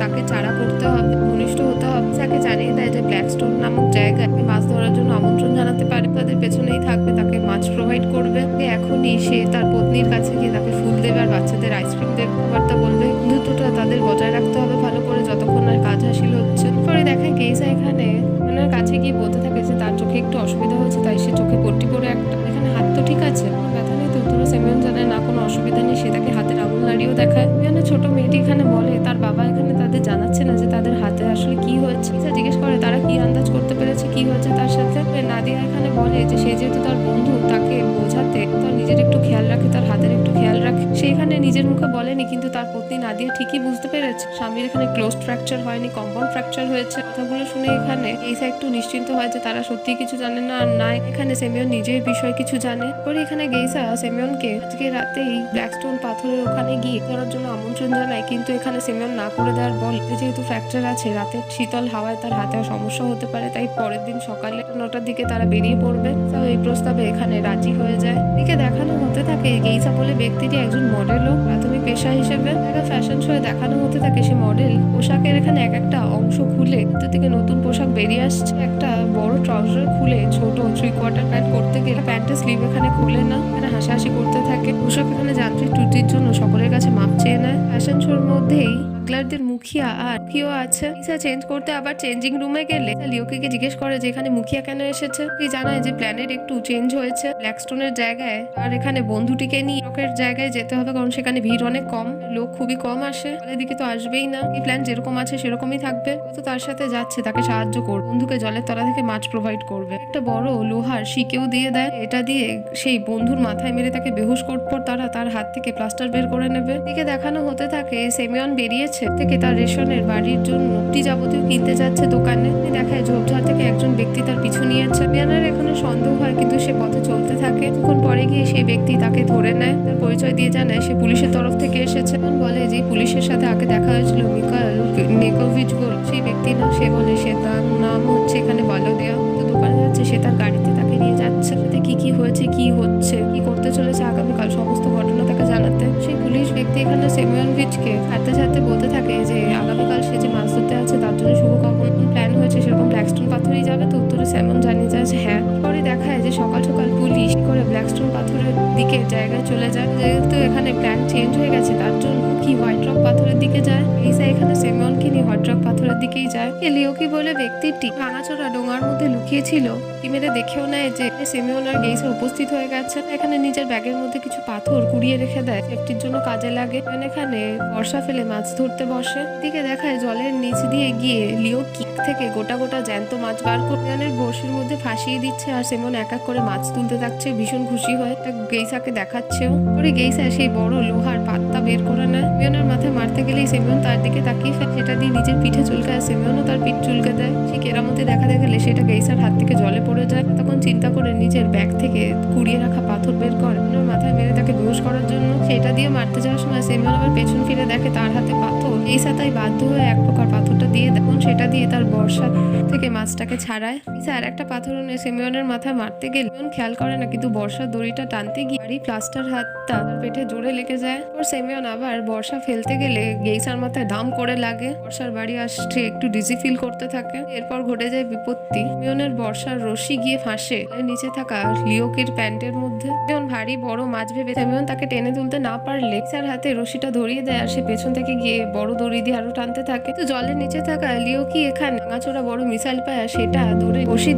তাকে চারা করতে হবে, ঘনিষ্ঠ হতে হবে। তাকে জানিয়ে দেয় যে ব্ল্যাকস্টোন নামক জায়গায় মাছ ধরার জন্য আমন্ত্রণ জানাতে পারে, তাদের পেছনেই থাকবে, তাকে মাছ প্রোভাইড করবে। এখনই সে তার পত্নীর কাছে গিয়ে তাকে ফুল দেবে আর বাচ্চাদের আইসক্রিম দেবে, কথাবার্তা বলবে। বন্ধুত্বটা তাদের বজায় রাখতে হবে ভালো করে, যতক্ষণ আর কাজ হাসিল হচ্ছে। পরে দেখায় গেইসা এখানে ওনার কাছে গিয়ে বলতে থাকে যে তার চোখে একটু অসুবিধা হয়েছে, তাই সে চোখে পট্টি পরে একটা। এখানে হাত তো ঠিক আছে, ব্যথা নেই তো? উত্তরে সেমিয়ন জানায় না, কোনো অসুবিধা নেই। সে তাকে হাতের আঙুল নাড়িয়েও দেখায়। এখানে ছোট মেয়েটি এখানে বলে তার বাবা এখানে তাদের জানাচ্ছে না যে তাদের হাতে আসলে কি হয়েছে। জিজ্ঞেস করে তারা কি আন্দাজ করতে পেরেছে কি হয়েছে তার সাথে। নাদিয়া এখানে বলে যে সে যেহেতু তার বন্ধু, তাকে বোঝাতে তার নিজের একটু খেয়াল রাখে, তার হাতের একটু খেয়াল রাখে। সে এখানে নিজের মুখে বলেনি, কিন্তু তার পত্নী নাদিয়া ঠিকই বুঝতে পেরেছে স্বামীর এখানে ক্লোজড ফ্র্যাকচার হয়নি, কম্পাউন্ড ফ্র্যাকচার হয়েছে। কথাগুলো শুনে এখানে গেইসা একটু নিশ্চিন্ত হয় যে তারা সত্যি কিছু জানে না, আর নাই এখানে সেমিয়ন নিজের বিষয় কিছু জানে। পরে এখানে গেইসা সেমিয়নকে আজকে রাতেই ব্ল্যাকস্টোন পাথরের ওখানে গিয়ে করার জন্য আমন্ত্রণ জানায়, কিন্তু এখানে সেমিয়ন না করে দেওয়ার বল যেহেতু ফ্র্যাকচার আছে, রাতের শীতল হাওয়ায় তার হাতে সমস্যা হতে পারে, তাই পরের দিন সকালে 9টার দিকে তারা বেরিয়ে পড়বে। তো এই প্রস্তাবে এখানে রাজি হয়ে যায়। এদিকে দেখানো হতে থাকে গেইসা বলে ব্যক্তিটি একজন মডেলও প্রাথমিক পেশা হিসেবে। ফ্যাশন শোয়ে দেখানো হতে থাকে সে মডেল পোশাকের এখানে এক একটা অংশ খুলে থেকে নতুন পোশাক বেরিয়ে আসছে। একটা বড় ট্রাউজার খুলে ছোট 3/4 প্যান্ট করতে গেলে প্যান্টের স্লিভ এখানে খুলে না, এখানে হাসাহাসি করতে থাকে। পোশাক এখানে যান্ত্রিক ত্রুটির জন্য সকলের কাছে মাপ চেয়ে নেয়। ফ্যাশন শোর মধ্যেই পাগলারদের মুখিয়া আর কিও আছে। ইসা চেঞ্জ করতে আবার চেঞ্জিং রুমে গেলে লিওকিকে জিজ্ঞেস করে যে এখানে মুখিয়া কেন এসেছে। কি জানায় যে প্ল্যানের একটু চেঞ্জ হয়েছে, ব্ল্যাকস্টোনের জায়গায় আর এখানে বন্ধুটিকে নিয়ে লোকের জায়গায় যেতে হবে, কারণ সেখানে ভিড় অনেক কম, লোক খুবই কম আসে। দিকে তো আসবেই না, এই প্ল্যান যেরকম আছে সেরকমই থাকবে। তো তার সাথে যাচ্ছে, তাকে সাহায্য করবে, বন্ধুকে জলের তলা থেকে মাছ প্রোভাইড করবে, একটা বড় লোহার শিকেও দিয়ে দেয়। এটা দিয়ে সেই বন্ধুর মাথায় মেরে তাকে বেহুশ করতে তারা তার হাত থেকে প্লাস্টার বের করে নেবে। দিকে দেখানো হতে থাকে সেমিয়ন বেরিয়েছে থেকে তার তার রেশনের বাড়ির জন্য যাবতীয় কিনতে যাচ্ছে দোকানে। দেখায় ঝোপঝাড় থেকে একজন ব্যক্তি তার পিছু নিয়েছে। মিয়ানার এখানে সন্দেহ হয়, কিন্তু সে পথে চলতে থাকে। কিছুক্ষণ পরে গিয়ে সেই ব্যক্তি তাকে ধরে নেয়, তার পরিচয় দিয়ে জানায় সে পুলিশের তরফ থেকে এসেছে। বলে যে পুলিশের সাথে আগে দেখা হয়েছিল মিকাইল নেকোভিচ বল সেই ব্যক্তি না। সে বলে সে তার নাম হচ্ছে এখানে ভালোদিয়া। তো দোকানে যাচ্ছে, সে তার গাড়িতে তাকে নিয়ে যাচ্ছে। সাথে কি হয়েছে, কি হচ্ছে, কি করতে চলেছে আগামীকাল সমস্ত ঘটনা তাকে জানাতে। সেই পুলিশ ব্যক্তি এখানে সেমিয়নভিচকে ছাড়তে ছাড়তে বলতে থাকে যে আগামীকাল সে যে মাছ ধরতে আছে তার জন্য শুভ কখন প্ল্যান হয়েছে সেরকম ব্ল্যাকস্টোন পাথরেই যাবে। তো উত্তরে স্যামন জানিয়ে যায় যে হ্যাঁ। পরে দেখায় যে সকাল সকাল পুলিশ করে ব্ল্যাকস্টোন পাথরের দিকে জায়গায় চলে যায়। যেহেতু এখানে প্ল্যান চেঞ্জ হয়ে গেছে তার জন্য কি হোয়াইট রক পাথরের দিকে যায়। এইসা এখানে সেমিয়নকে নিয়ে হোয়াইট রক পাথরের দিকেই যায়। লিওকি বলে ব্যক্তিটি ভাঙাচোরা ডোঙার মধ্যে লুকিয়েছিল। টিমেরে দেখেও নেয় যে সেমিয়ন আর গেইসা উপস্থিত হয়ে গেছে। এখানে নিজের ব্যাগের মধ্যে কিছু পাথর কুড়িয়ে রেখে দেয়, সেফটির জন্য কাজে লাগে। এখানে বর্ষা ফেলে মাছ ধরতে বসে। দিকে দেখায় জলের নিচ দিয়ে গিয়ে লিও কিক থেকে গোটা গোটা জ্যান্ত মাছ বার করে বড়শির মধ্যে ফাঁসিয়ে দিচ্ছে। আর সেমন এক এক করে মাছ তুলতে থাকছে, ভীষণ খুশি হয়। গেইসাকে দেখাচ্ছেও। পরে গেইসা সেই বড় লোহার পাত্তা বের করে নেয়। সেমিয়নের মাথায় মারতে গেলেই সেমিয়ন তার দিকে তাকিয়ে ফেলে, সেটা দিয়ে নিজের পিঠে চুলকায়। সেমিয়নও তার পিঠ চুলকে দেয়। সেই কেরামতি দেখাতে গেলে সেটা গেইসার হাত থেকে জলে পড়ে যায়। তখন চিন্তা করে নিজের ব্যাগ থেকে কুড়িয়ে রাখা পাথর বের করে ওনার মাথায় মেরে তাকে বেহুশ করার জন্য। সেটা দিয়ে মারতে যাওয়ার সময় সেমিয়ন আবার পেছন ফিরে দেখে তার হাতে পাথর। গেইসা তাই বাধ্য হয়ে এক প্রকার পাথরটা দিয়ে তখন সেটা দিয়ে তার বর্ষা থেকে মাছটাকে ছাড়ায়। গেইসা আর একটা পাথর এনে সেমিয়নের মাথায় মারতে গেলে খেয়াল করে না, কিন্তু বর্ষার দড়িটা টানতে গিয়ে প্লাস্টার হাতটা তার পেটে জোরে লেগে যায়। ওর সেমিয়ন আবার বর্ষা ফেলতে গেলে গেইসার মাথায় ধাম করে লাগে। বর্ষার বাড়ি আসছে, একটু ডিজি ফিল করতে থাকে। এরপর ঘটে যায় বিপত্তি। সেমিয়নের বর্ষার রশি গিয়ে ফাঁসে নিচে থাকা লিওকের প্যান্টের মধ্যে। সেমিয়ন ভারী বড় মাছ ভেবে সেমিয়ন তাকে টেনে তুলতে না পারলে গেইসার হাতে রশিটা ধরিয়ে দেয়। আর সে পেছন থেকে গিয়ে বড় দড়ি দিয়ে আরো টানতে থাকে। তো জলের নিচে থাকা লিওকি এখানে ভাঙাচোরা বড় মিসাইল পায়, আর সেটা ধরে রশি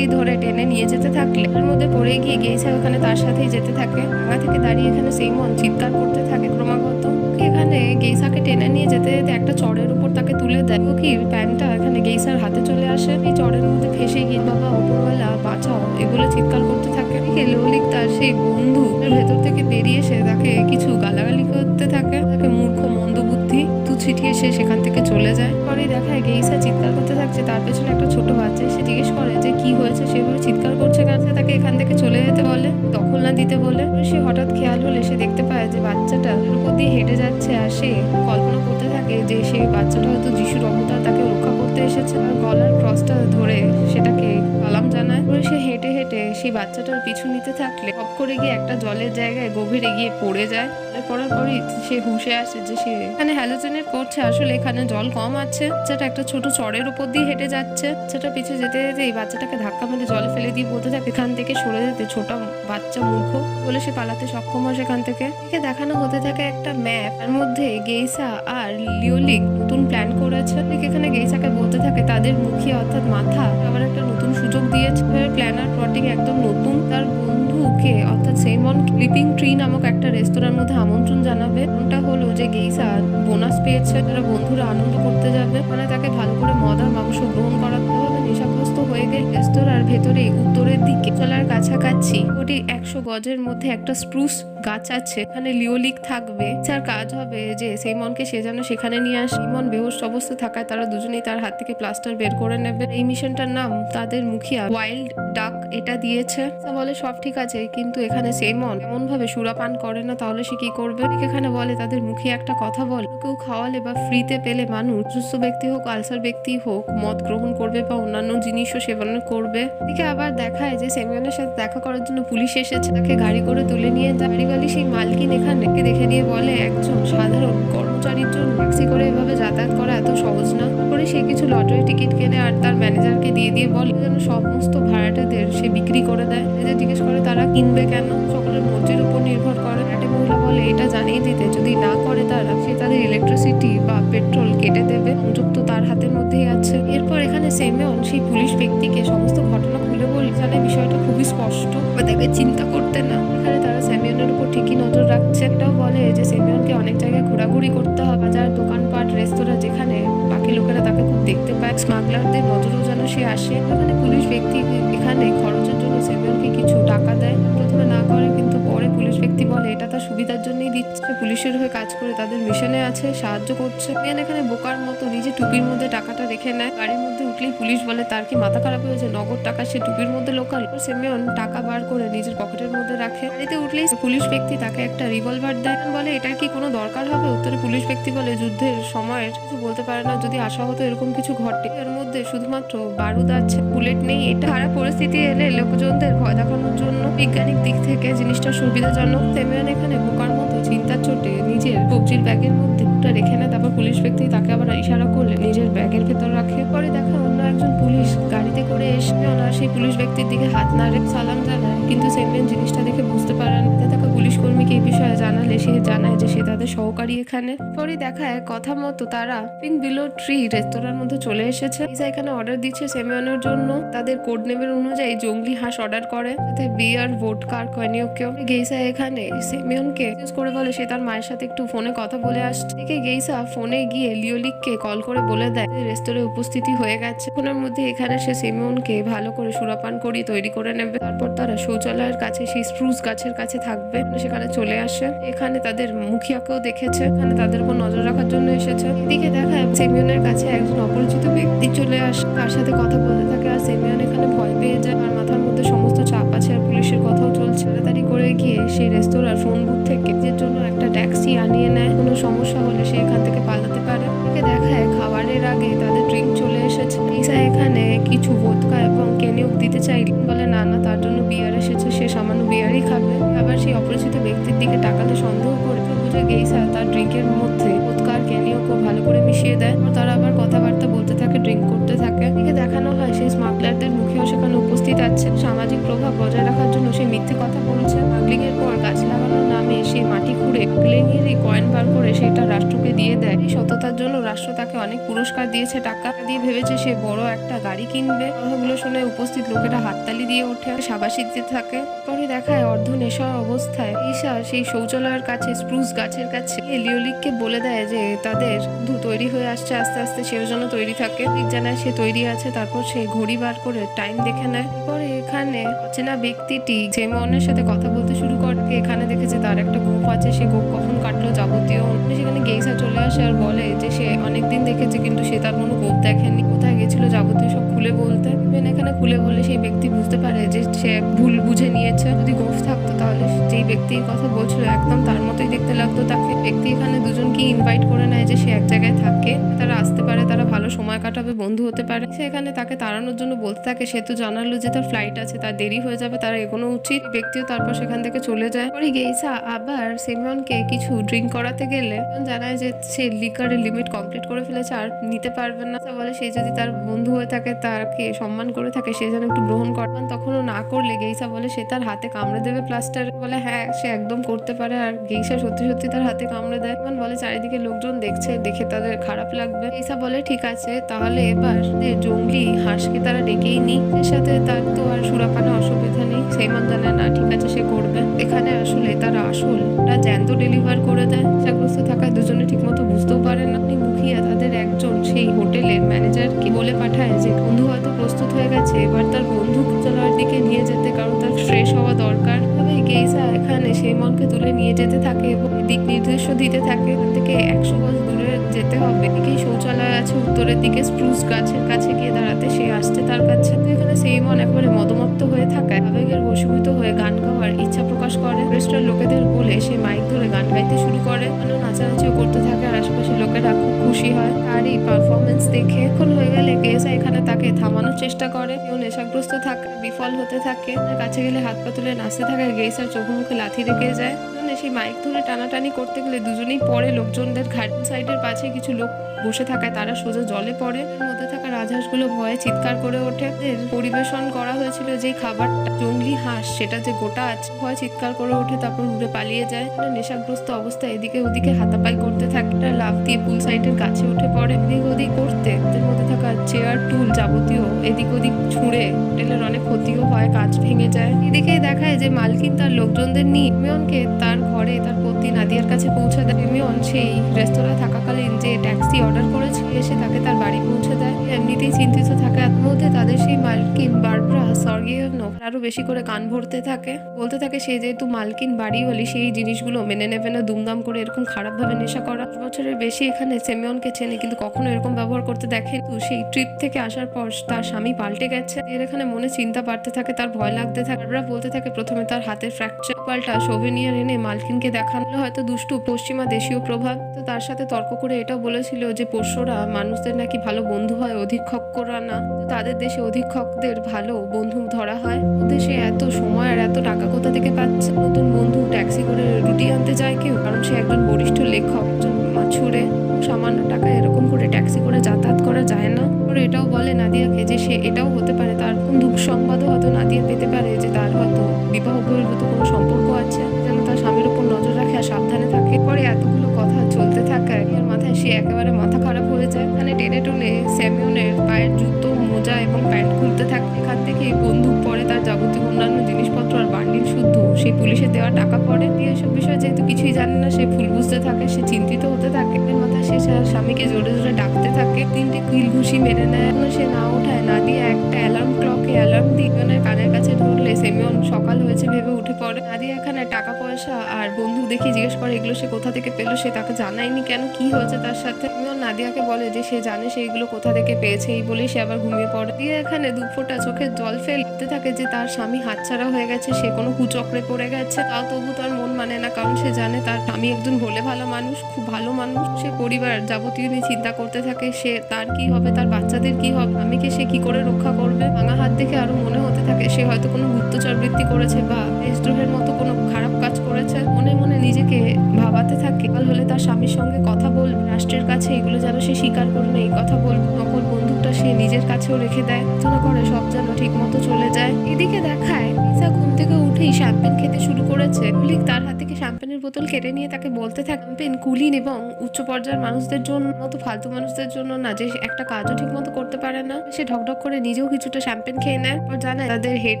ধরে টেনে নিয়ে যেতে থাকলে তার মধ্যে পড়ে গিয়ে গেইসা ওখানে তার সাথেই যেতে থাকে। ভাঙা থেকে দাঁড়িয়ে এখানে সেমন চিৎকার করতে থাকে ক্রমাগত। এখানে গেইসাকে টেনে নিয়ে যেতে যেতে একটা চড়ের উপর তাকে তুলে দেয়। লিওকির প্যান্টটা এখানে গেইসার হাতে চলে আসে। এই চড়ের মধ্যে ফেসে গিয়ে বাবা উপরওয়ালা বাঁচাও এগুলো চিৎকার করতে থাকে। ললিক তার সেই বন্ধু ভেতর থেকে বেরিয়ে এসে তাকে কিছু গালাগালি করতে থাকে। তাকে মূর্খ মন্দ বুদ্ধি তু ছিটিয়ে সে সেখান থেকে চলে যায়। পরে দেখায় গেইসা চিৎকার করতে থাকছে, তার পেছনে একটা ছোট বাচ্চা এসে জিজ্ঞেস করে যে কি হয়েছে, সেভাবে চিৎকার করছে কেন। তাকে এখান থেকে চলে যেতে বলে, দখল না দিতে বলে। সে হঠাৎ খেয়াল হলে সে দেখতে পায় যে বাচ্চাটা উপর দিয়ে হেঁটে যাচ্ছে। আর সে কল্পনা করতে থাকে যে সেই বাচ্চাটা হয়তো যিশুর অবতার তাকে রক্ষা করতে এসেছে। আর গলার ক্রসটা ধরে সেটাকে সালাম জানায়। সে হেঁটে হেঁটে সেই বাচ্চাটার পিছু নিতে থাকলে হপ করে গিয়ে একটা জলের জায়গায় গভীরে গিয়ে পড়ে যায়। পড়ার পরই সে হুঁশে আসে যে সে এখানে হ্যালোজেনেট করছে। আসলে এখানে জল কম আছে। বাচ্চাটা একটা ছোট চড়ের উপর দিয়ে হেঁটে যাচ্ছে। বাচ্চাটা পিছু যেতে যেতে এই বাচ্চাটাকে ধাক্কা মেরে জলে ফেলে দিয়ে বলতে থাকে এখান থেকে সরে যেতে, ছোট বাচ্চা মূর্খ বলে সে পালাতে সক্ষম হয় সেখান থেকে। দেখানো হতে থাকে একটা ম্যাপ, তার মধ্যে গেইসা আর লিওলিক নতুন প্ল্যান করেছে। এখানে গেইসাকে বলতে থাকে তাদের মুখে অর্থাৎ মাথা আবার একটা নতুন সুযোগ দিয়েছে। প্ল্যানার প্লটিং একদম নতুন। তার বন্ধুকে অর্থাৎ সেমন ক্লিপিং ট্রি নামক একটা রেস্তোরাঁর মধ্যে আমন্ত্রণ জানাবে। কোনটা হলো যে গেইসা বোনাস পেয়েছে, তারা বন্ধুরা আনন্দ করতে যাবে। মানে তাকে ভালো করে মদ আর মাংস গ্রহণ করাতে হবে। নেশাগ্রস্ত হয়ে গেলে রেস্তোরাঁর ভেতরে উত্তরের দিকে চলার কাছাকাছি ওটি 100 গজের মধ্যে একটা স্প্রুস গাছ আছে, এখানে লিওলিক থাকবে। যার কাজ হবে যে সেমনকে সে যেন সেখানে নিয়ে আসে। সেমন বেহুশ অবস্থা থাকায় তারা দুজনেই তার হাত থেকে প্লাস্টার বের করে নেবে। এই মিশনটার নাম তাদের মুখিয়া ওয়াইল্ড ডাক এটা দিয়েছে। বলে সব ঠিক আছে, কিন্তু এখানে সেমন এমন ভাবে সুরাপান করে না, তাহলে সে কি করবে। এখানে বলে তাদের মুখে একটা কথা বল, কেউ খাওয়ালে বা ফ্রিতে পেলে মানুষ সুস্থ ব্যক্তি হোক আলসার ব্যক্তি হোক মদ গ্রহণ করবে বা অন্যান্য জিনিসও সেবন করবে। এদিকে আবার দেখায় যে সেমিয়নের সাথে দেখা করার জন্য পুলিশ এসেছে। তাকে গাড়ি করে তুলে নিয়ে যায়। গাড়িওয়ালি সেই মালকিন এখানে দেখে নিয়ে বলে একজন সাধারণ কর্মচারীর জন্য ট্যাক্সি করে এভাবে যাতায়াত করা এত সহজ না। করে সে কিছু লটারি টিকিট কেনে আর তার ম্যানেজারকে দিয়ে বলে যেন সমস্ত ভাড়াটেদের সে বিক্রি করে দেয়। জিজ্ঞেস করে তারা কিনবে কেন, সকলের মর্জির উপর নির্ভর করে। একটা মহিলা বলে এটা জানিয়ে দিতে, যদি না করে তারা সে তাদের ইলেকট্রিসিটি বা পেট্রোল কেটে দেবে। সংযোগ তো তার হাতের মধ্যেই আছে। এরপর এখানে সেমিয়ন সেই পুলিশ ব্যক্তিকে সমস্ত ঘটনা খুলে বলে জানে বিষয়টা খুবই স্পষ্ট বা তাকে চিন্তা করতে না। এখানে তারা সেমিয়নের উপর ঠিকই নজর রাখছে। এটাও বলে যে সেমিয়নকে অনেক জায়গায় ঘোরাঘুরি করতে হবে, বাজার দোকানপাট রেস্তোরাঁ যেখানে বাকি লোকেরা তাকে খুব দেখতে পায়। স্মাগলারদের নজরও যেন সে আসে। এখানে পুলিশ ব্যক্তি এখানে খরচের জন্য সেমিয়নকে কিছু টাকা দেয়। প্রথমে প্রথমে না করে, কিন্তু পরে পুলিশ ব্যক্তি বলে এটা তার সুবিধার জন্যই দিচ্ছে, পুলিশের হয়ে কাজ করে তাদের মিশনে আছে, সাহায্য করছে। সেমিয়ন এখানে বোকার মতো নিজে টুপির মধ্যে টাকাটা রেখে নেয়। গাড়ির মধ্যে উঠলেই পুলিশ বলে তার কি মাথা খারাপ হয়েছে, নগদ টাকা সে টুপির মধ্যে লোকাল। সেমিয়ন টাকা বার করে নিজের পকেটের মধ্যে রাখে। গাড়িতে উঠলেই পুলিশ ব্যক্তি তাকে একটা রিভলভার দেয়, বলে এটার কি কোনো দরকার হবে? উত্তরে পুলিশ ব্যক্তি বলে যুদ্ধের সময়ের কিছু বলতে পারে না, যদি আসা হতো এরকম কিছু ঘটে। এর মধ্যে শুধুমাত্র বারুদ আছে, বুলেট নেই। এটা খারাপ পরিস্থিতি এলে লোকজনদের ভয় দেখানোর জন্য বৈজ্ঞানিক দিক থেকে জিনিসটা সুবিধাজনক। সেমিয়ন এখানে বোকার মতো চিন্তার চোটে নিজের সবজির ব্যাগের মধ্যে রেখে নেয়। তারপর পুলিশ ব্যক্তি তাকে আবার ইশারা করলে নিজের ব্যাগের ভেতর রাখে। পরে দেখা অন্য একজন পুলিশ গাড়িতে করে এসে সেই পুলিশ ব্যক্তির দিকে হাত নাড়ে, সালাম জানায়, কিন্তু সেমিয়ন জিনিসটা দেখে বুঝতে পারেন। তাকে পুলিশ কর্মীকে এই বিষয়ে জানালে সে জানায় যে সে তাদের সহকারী এখানে। পরে দেখায় কথা মতো তারা পিঙ্ক বিলো ট্রি রেস্তোরাঁর মধ্যে চলে এসেছে। গেইসা এখানে অর্ডার দিচ্ছে সেমিয়নের জন্য। তাদের কোড নেমের অনুযায়ী জঙ্গলি হাঁস অর্ডার করে, সাথে বিয়ার, ভোডকা আর কনিয়াককেও। গেইসা এখানে সেমিয়নকে ইউজ করে বলে সে তার মায়ের সাথে একটু ফোনে কথা বলে আসছে। এদিকে গেইসা ফোনে গিয়ে লিওলিককে কল করে বলে দেয় রেস্তোরাঁয় উপস্থিতি হয়ে গেছে। ফোনের মধ্যে এখানে সে সেমিয়নকে ভালো করে সুরাপান করিয়ে তৈরি করে নেবে। তারপর তারা শৌচালয়ের কাছে সেই স্প্রুস গাছের কাছে থাকবে, সেখানে চলে আসে। এখানে তাদের মুখিয়াকেও দেখেছে, এখানে তাদের উপর নজর রাখার জন্য এসেছে। এদিকে দেখায় সেমিয়নের কাছে একজন অপরিচিত ব্যক্তি চলে আসে, তার সাথে কথা বলতে থাকে। আর সেমিয়ন এখানে ভয় পেয়ে যায়, আর মাথার মধ্যে সমস্ত চাপ আছে, আর পুলিশের কথাও চলছে। তাড়াতাড়ি করে গিয়ে সেই রেস্তোরাঁর ফোন বুথ থেকে নিজের জন্য একটা ট্যাক্সি আনিয়ে নেয়, কোনো সমস্যা হলে সে এখান থেকে পালাতে পারে। এদিকে দেখায় খাবারের আগে তাদের ড্রিঙ্ক চলে এসেছে। গেইসা এখানে কিছু ভোদকা এবং কেনিওক দিতে চাইলে বলে না না, তার জন্য বিয়ার এসেছে, সে সামান্য বিয়ারই খাবে। আবার সেই অপরিচিত ব্যক্তির দিকে টাকালে সন্দেহ করে বুঝে গেইসা তার ড্রিঙ্কের মধ্যে ভোদকা আর কেনিওকে ভালো করে মিশিয়ে দেয়। তারা আবার কথাবার্তা বলতে থাকে, ড্রিঙ্ক করতে থাকে। এদিকে দেখানো হয় সেই স্মাগলারদের মুখেও সেখানে উপস্থিত আছে। সামাজিক প্রভাব বজায় রাখার জন্য সে মিথ্যে কথা বলছে। স্মাগলিং এর পর গাছ লাগানোর নামে সে মাটি খুঁড়ে গ্লেনিয়ারি কয়েন বার করে সেটা রাষ্ট্রকে দিয়ে দেয়। এই সততার জন্য রাষ্ট্র তাকে অনেক পুরস্কার দিয়েছে, টাকা দিয়ে ভেবেছে সে বড় একটা গাড়ি কিনবে। কথাগুলো শুনে উপস্থিত লোকেরা হাততালি দিয়ে ওঠে, সাবাসী দিতে থাকে। পরে দেখায় অর্ধ নেশা অবস্থায় ঈশা সেই শৌচালয়ের কাছে স্প্রুস গাছের কাছে লিওলিককে বলে দেয় যে তাদের তৈরি হয়ে আসছে, আস্তে আস্তে সেও যেন তৈরি থাকে। লিক জানায় সে তৈরি আছে। তারপর সে ঘড়ি বার করে টাইম দেখে নেয়। পরে এখানে অচেনা ব্যক্তিটি সেমিয়নের সাথে কথা বলতে শুরু করে। এখানে দেখেছে তার একটা গোপ আছে, সে গোপ কখন কাটলো যাবতীয়। সেখানে গেইসা চলে আসে আর বলে যে সে অনেকদিন দেখেছে কিন্তু সে তার কোনো গোপ দেখেনি, কোথায় গেছিল যাবতীয় সব খুলে বলতে। এখানে খুলে বলে সেই ব্যক্তি বুঝতে পারে যে সে ভুল বুঝে নিয়েছে। যদি গোফ থাকতো তাহলে যেই ব্যক্তির কথা বলছিল একদম তার মতোই দেখতে লাগতো তাকে। ব্যক্তি এখানে দুজনকে ইনভাইট করে নেয় যে সে এক জায়গায় থাকে, তারা আসতে পারে, তারা ভালো সময় কাটাবে, বন্ধু হতে পারে। সে এখানে তাকে তাড়ানোর জন্য বলতে থাকে। সে তো জানালো যে তার ফ্লাইট আছে, তার দেরি হয়ে যাবে, তার এগোনো উচিত। ব্যক্তিও তারপর সেখান থেকে চলে যায়। পরে গেইসা আবার সেমিয়নকে কিছু ড্রিঙ্ক করাতে গেলে জানায় যে সে লিকারের লিমিট কমপ্লিট করে ফেলেছে, আর নিতে পারবে না। বলে সে যদি তার বন্ধু হয়ে থাকে, তাকে সম্মান করে থাকে, সে যেন একটু গ্রহণ করবেন। তখনও না করলে গেইসা বলে সে তার হাতে কামড়ে দেবে প্লাস্টার। বলে হ্যাঁ, সে একদম করতে পারে। আর গেইসা সত্যি সত্যি তার হাতে কামড়ে দেয়। বলে চারিদিকে লোকজন দেখছে, দেখে তাদের খারাপ লাগবে। গেইসা বলে ঠিক আছে, তাহলে এবার জঙ্গলি হাঁসকে তারা ডেকেই নি, এর সাথে তার তো আর সুরাপানে অসুবিধা নেই। সেমন জানে না, ঠিক আছে সে করবে। এখানে আসলে তারা আসলটা জ্যান্ত ডেলিভার করে দেয়। নেশাগ্রস্ত থাকায় দুজনে ঠিক মতো বুঝতেও পারে না। মুখিয়া তাদের একজন সেই হোটেলের ম্যানেজারকে বলে পাঠায় যে বন্ধু হয়তো প্রস্তুত হয়ে গেছে, এবার তার বন্ধু চলার দিকে নিয়ে যেতে, কারণ তার ফ্রেশ হওয়া দরকার। তবে গেইসা এখানে সেমনকে তুলে নিয়ে যেতে থাকে এবং দিক নির্দেশ দিতে থাকে। থেকে 100 গজ দূরে যেতে হবে। এদিকেই শৌচালয় আছে উত্তরের দিকে, স্প্রুস গাছের কাছে গিয়ে দাঁড়াতে সে আসছে তার কাছে। এখানে সেমন একবারে মদমত্ত হয়ে থাকায় আবেগের বশীভূত হয়ে গান গাওয়ার ইচ্ছা প্রকাশ করে। রেস্টুরেন্ট লোকেদের বলে সে মাইক ধরে গান গাইতে শুরু করে, নাচানাচিও করতে থাকে। আর আশেপাশের লোকেরা খুব খুশি হয় তার এই পারফরমেন্স দেখে। এখন হয়ে গেলে গেইসা এখানে তাকে থামানোর চেষ্টা করে, কেউ নেশাগ্রস্ত থাকে, বিফল হতে থাকে। কাছে গেলে হাত পা তুলে নাচতে থাকে। গেইসার চোখ মুখে লাথি রেখে যায়। সেই মাইক ধরে টানাটানি করতে গেলে দুজনেই পরে লোকজনদের ঘাট সাইডের পাশে কিছু লোক বসে থাকায় তারা সোজা জলে পড়ে। এর মধ্যে থাকা রাজহাঁসগুলো ভয়ে চিৎকার করে ওঠে। পরিবেশন করা হয়েছিল যে খাবারটা জঙ্গলি হাঁস, সেটা যে গোটা আছে, ভয়ে চিৎকার করে ওঠে, তারপর উড়ে পালিয়ে যায়। নেশাগ্রস্ত অবস্থায় এদিকে ওদিকে হাতাপাই করতে থাকে। লাফ দিয়ে পুল সাইডের কাছে উঠে পড়ে। এদিক ওদিক করতে এর মধ্যে থাকা চেয়ার টুল যাবতীয় এদিক ওদিক ছুঁড়ে হোটেলের অনেক ক্ষতিও হয়, কাঁচ ভেঙে যায়। এদিকেই দেখায় যে মালকিন তার লোকজনদের নিয়ে সেমিয়নকে তার ঘরে তার পত্নী নাদিয়ার কাছে পৌঁছে দেয়। সেমিয়ন সেই রেস্তোরাঁয় থাকাকালীন যে ট্যাক্সি অর্ডার করেছে এসে তাকে তার বাড়ি পৌঁছে দেয়। এমনিতেই চিন্তিত থাকে। মধ্যে তাদের সেই মালকিন বারবারা সর্গিয়ানো আরো বেশি করে কান ভরতে থাকে, বলতে থাকে সে যেহেতু মালকিন বাড়িওয়ালি সেই জিনিসগুলো মেনে নেবে না। দুমদাম করে এরকম খারাপ ভাবে নেশা করা, 10 বছরের বেশি এখানে সেমিয়নকে চেনে কিন্তু কখনো এরকম ব্যবহার করতে দেখে। তো সেই ট্রিপ থেকে আসার পর তার স্বামী পাল্টে গেছে। এর এখানে মনে চিন্তা বাড়তে থাকে, তার ভয় লাগতে থাকে। বারবার বলতে থাকে প্রথমে তার হাতের ফ্র্যাকচার, পাল্টা সোভেনিয়ার এনে মালকিনকে দেখানো, হয়তো দুষ্টু পশ্চিমা দেশীয় প্রভাব। তো তার সাথে তর্ক করে এটাও বলেছিল যে পোষ্যরা মানুষদের নাকি ভালো বন্ধু হয়, অধীক্ষকরা না। তো তাদের দেশে অধীক্ষকদের ভালো বন্ধু ধরা হয়। দেশে এত সময় আর এত টাকা কোথা থেকে পাচ্ছে? নতুন বন্ধু ট্যাক্সি করে রুটি আনতে যায় কেউ, কারণ সে একজন বরিষ্ঠ লেখক, একজন মাছুরে। সামান্য টাকা এরকম করে ট্যাক্সি করে যাতায়াত করা যায় না। পরে এটাও বলে নাদিয়াকে যে সে এটাও হতে পারে, তার কোন দুঃখ সংবাদও হয়তো নাদিয়া পেতে পারে যে তার হয়তো বিবাহ বহির্ভূত কোনো সম্পর্ক আছে, যেন তার স্বামীর উপর নজর রাখে আর সাবধানে থাকে। পরে এতগুলো কথা চলতে থাকায় এর মাথায় সে একেবারে মাথা খারাপ হয়ে যায়। এখানে টেনে টুনে স্যামিয়নের পায়ের জুতো, মোজা এবং প্যান্ট খুলতে থাকে। এখান থেকে বন্দুক, পরে তার যাবতীয় অন্যান্য জিনিসপত্র আর বান্ডিল শুদ্ধ সেই পুলিশের দেওয়া টাকা পড়ে। দিয়ে এসব বিষয়ে যেহেতু কিছুই জানে না, সে ভুল বুঝতে থাকে, সে চিন্তিত হতে থাকে। এর মাথায় সে স্বামীকে জোরে জোরে ডাকতে থাকে। 3টে কিল ঘুষি মেরে নেয়, এখনো সে না ওঠায়। নাদিয়া একটা অ্যালার্ম ক্লকে অ্যালার্ম দিয়ে কানের কাছে ধরলে সেমিয়ন সকাল হয়েছে ভেবে উঠে পড়ে। নাদিয়া এখানে টাকা পয়সা আর বন্দুক দেখে জিজ্ঞেস করে এগুলো সে কোথা থেকে পেলো। সে তাকে জানায়নি কেন, কি হয়েছে তার সাথে। সেমিয়ন নাদিয়াকে বলে যে সে জানে সেইগুলো কোথা থেকে পেয়েছে, এই বলেই সে আবার ঘুমিয়ে পড়ে। দিয়ে এখানে 2 ফোঁটা চোখের জল ফেলতে থাকে যে তার স্বামী হাতছাড়া হয়ে গেছে, সে কোনো কুচক্রে পড়ে গেছে। তাও তবু তার মন মানে না, কারণ সে জানে তার স্বামী একজন ভোলে ভালো মানুষ, খুব ভালো মানুষ। সে পরিবার যাবতীয় নিয়ে চিন্তা করতে থাকে, সে তার কি হবে, তার বাচ্চাদের কি হবে, স্বামীকে সে কি করে রক্ষা করবে। ভাঙা হাত দেখে আরো মনে হতে থাকে সে হয়তো কোনো গুপ্তচর বৃত্তি করেছে বা দেশদ্রোহের মতো কোনো খারাপ কাজ করেছে। মনে মনে নিজেকে ভাবাতে থাকে কাল হলে তার স্বামীর সঙ্গে কথা বলবে, রাষ্ট্রের কাছে এগুলো যেন সে স্বীকার করে নেই, কথা বলবে। নকল বন্দুকটা সে নিজের কাছেও রেখে দেয়, প্রার্থনা করে সব যেন ঠিক মতো চলে যায়। এদিকে দেখায় লিসা ঘুম থেকে উঠেই শ্যাম্পেন খেতে শুরু করেছে। কুলিক তার হাত থেকে শ্যাম্পেনের বোতল কেড়ে নিয়ে তাকে বলতে থাকে শ্যাম্পেন কুলিন এবং উচ্চ পর্যায়ের মানুষদের জন্য, মতো ফালতু মানুষদের জন্য না, যে একটা কাজও ঠিক মতো করতে পারে না। সে ঢকঢক করে নিজেও কিছুটা শ্যাম্পেন খেয়ে নেয়। আর জানায় তাদের হেড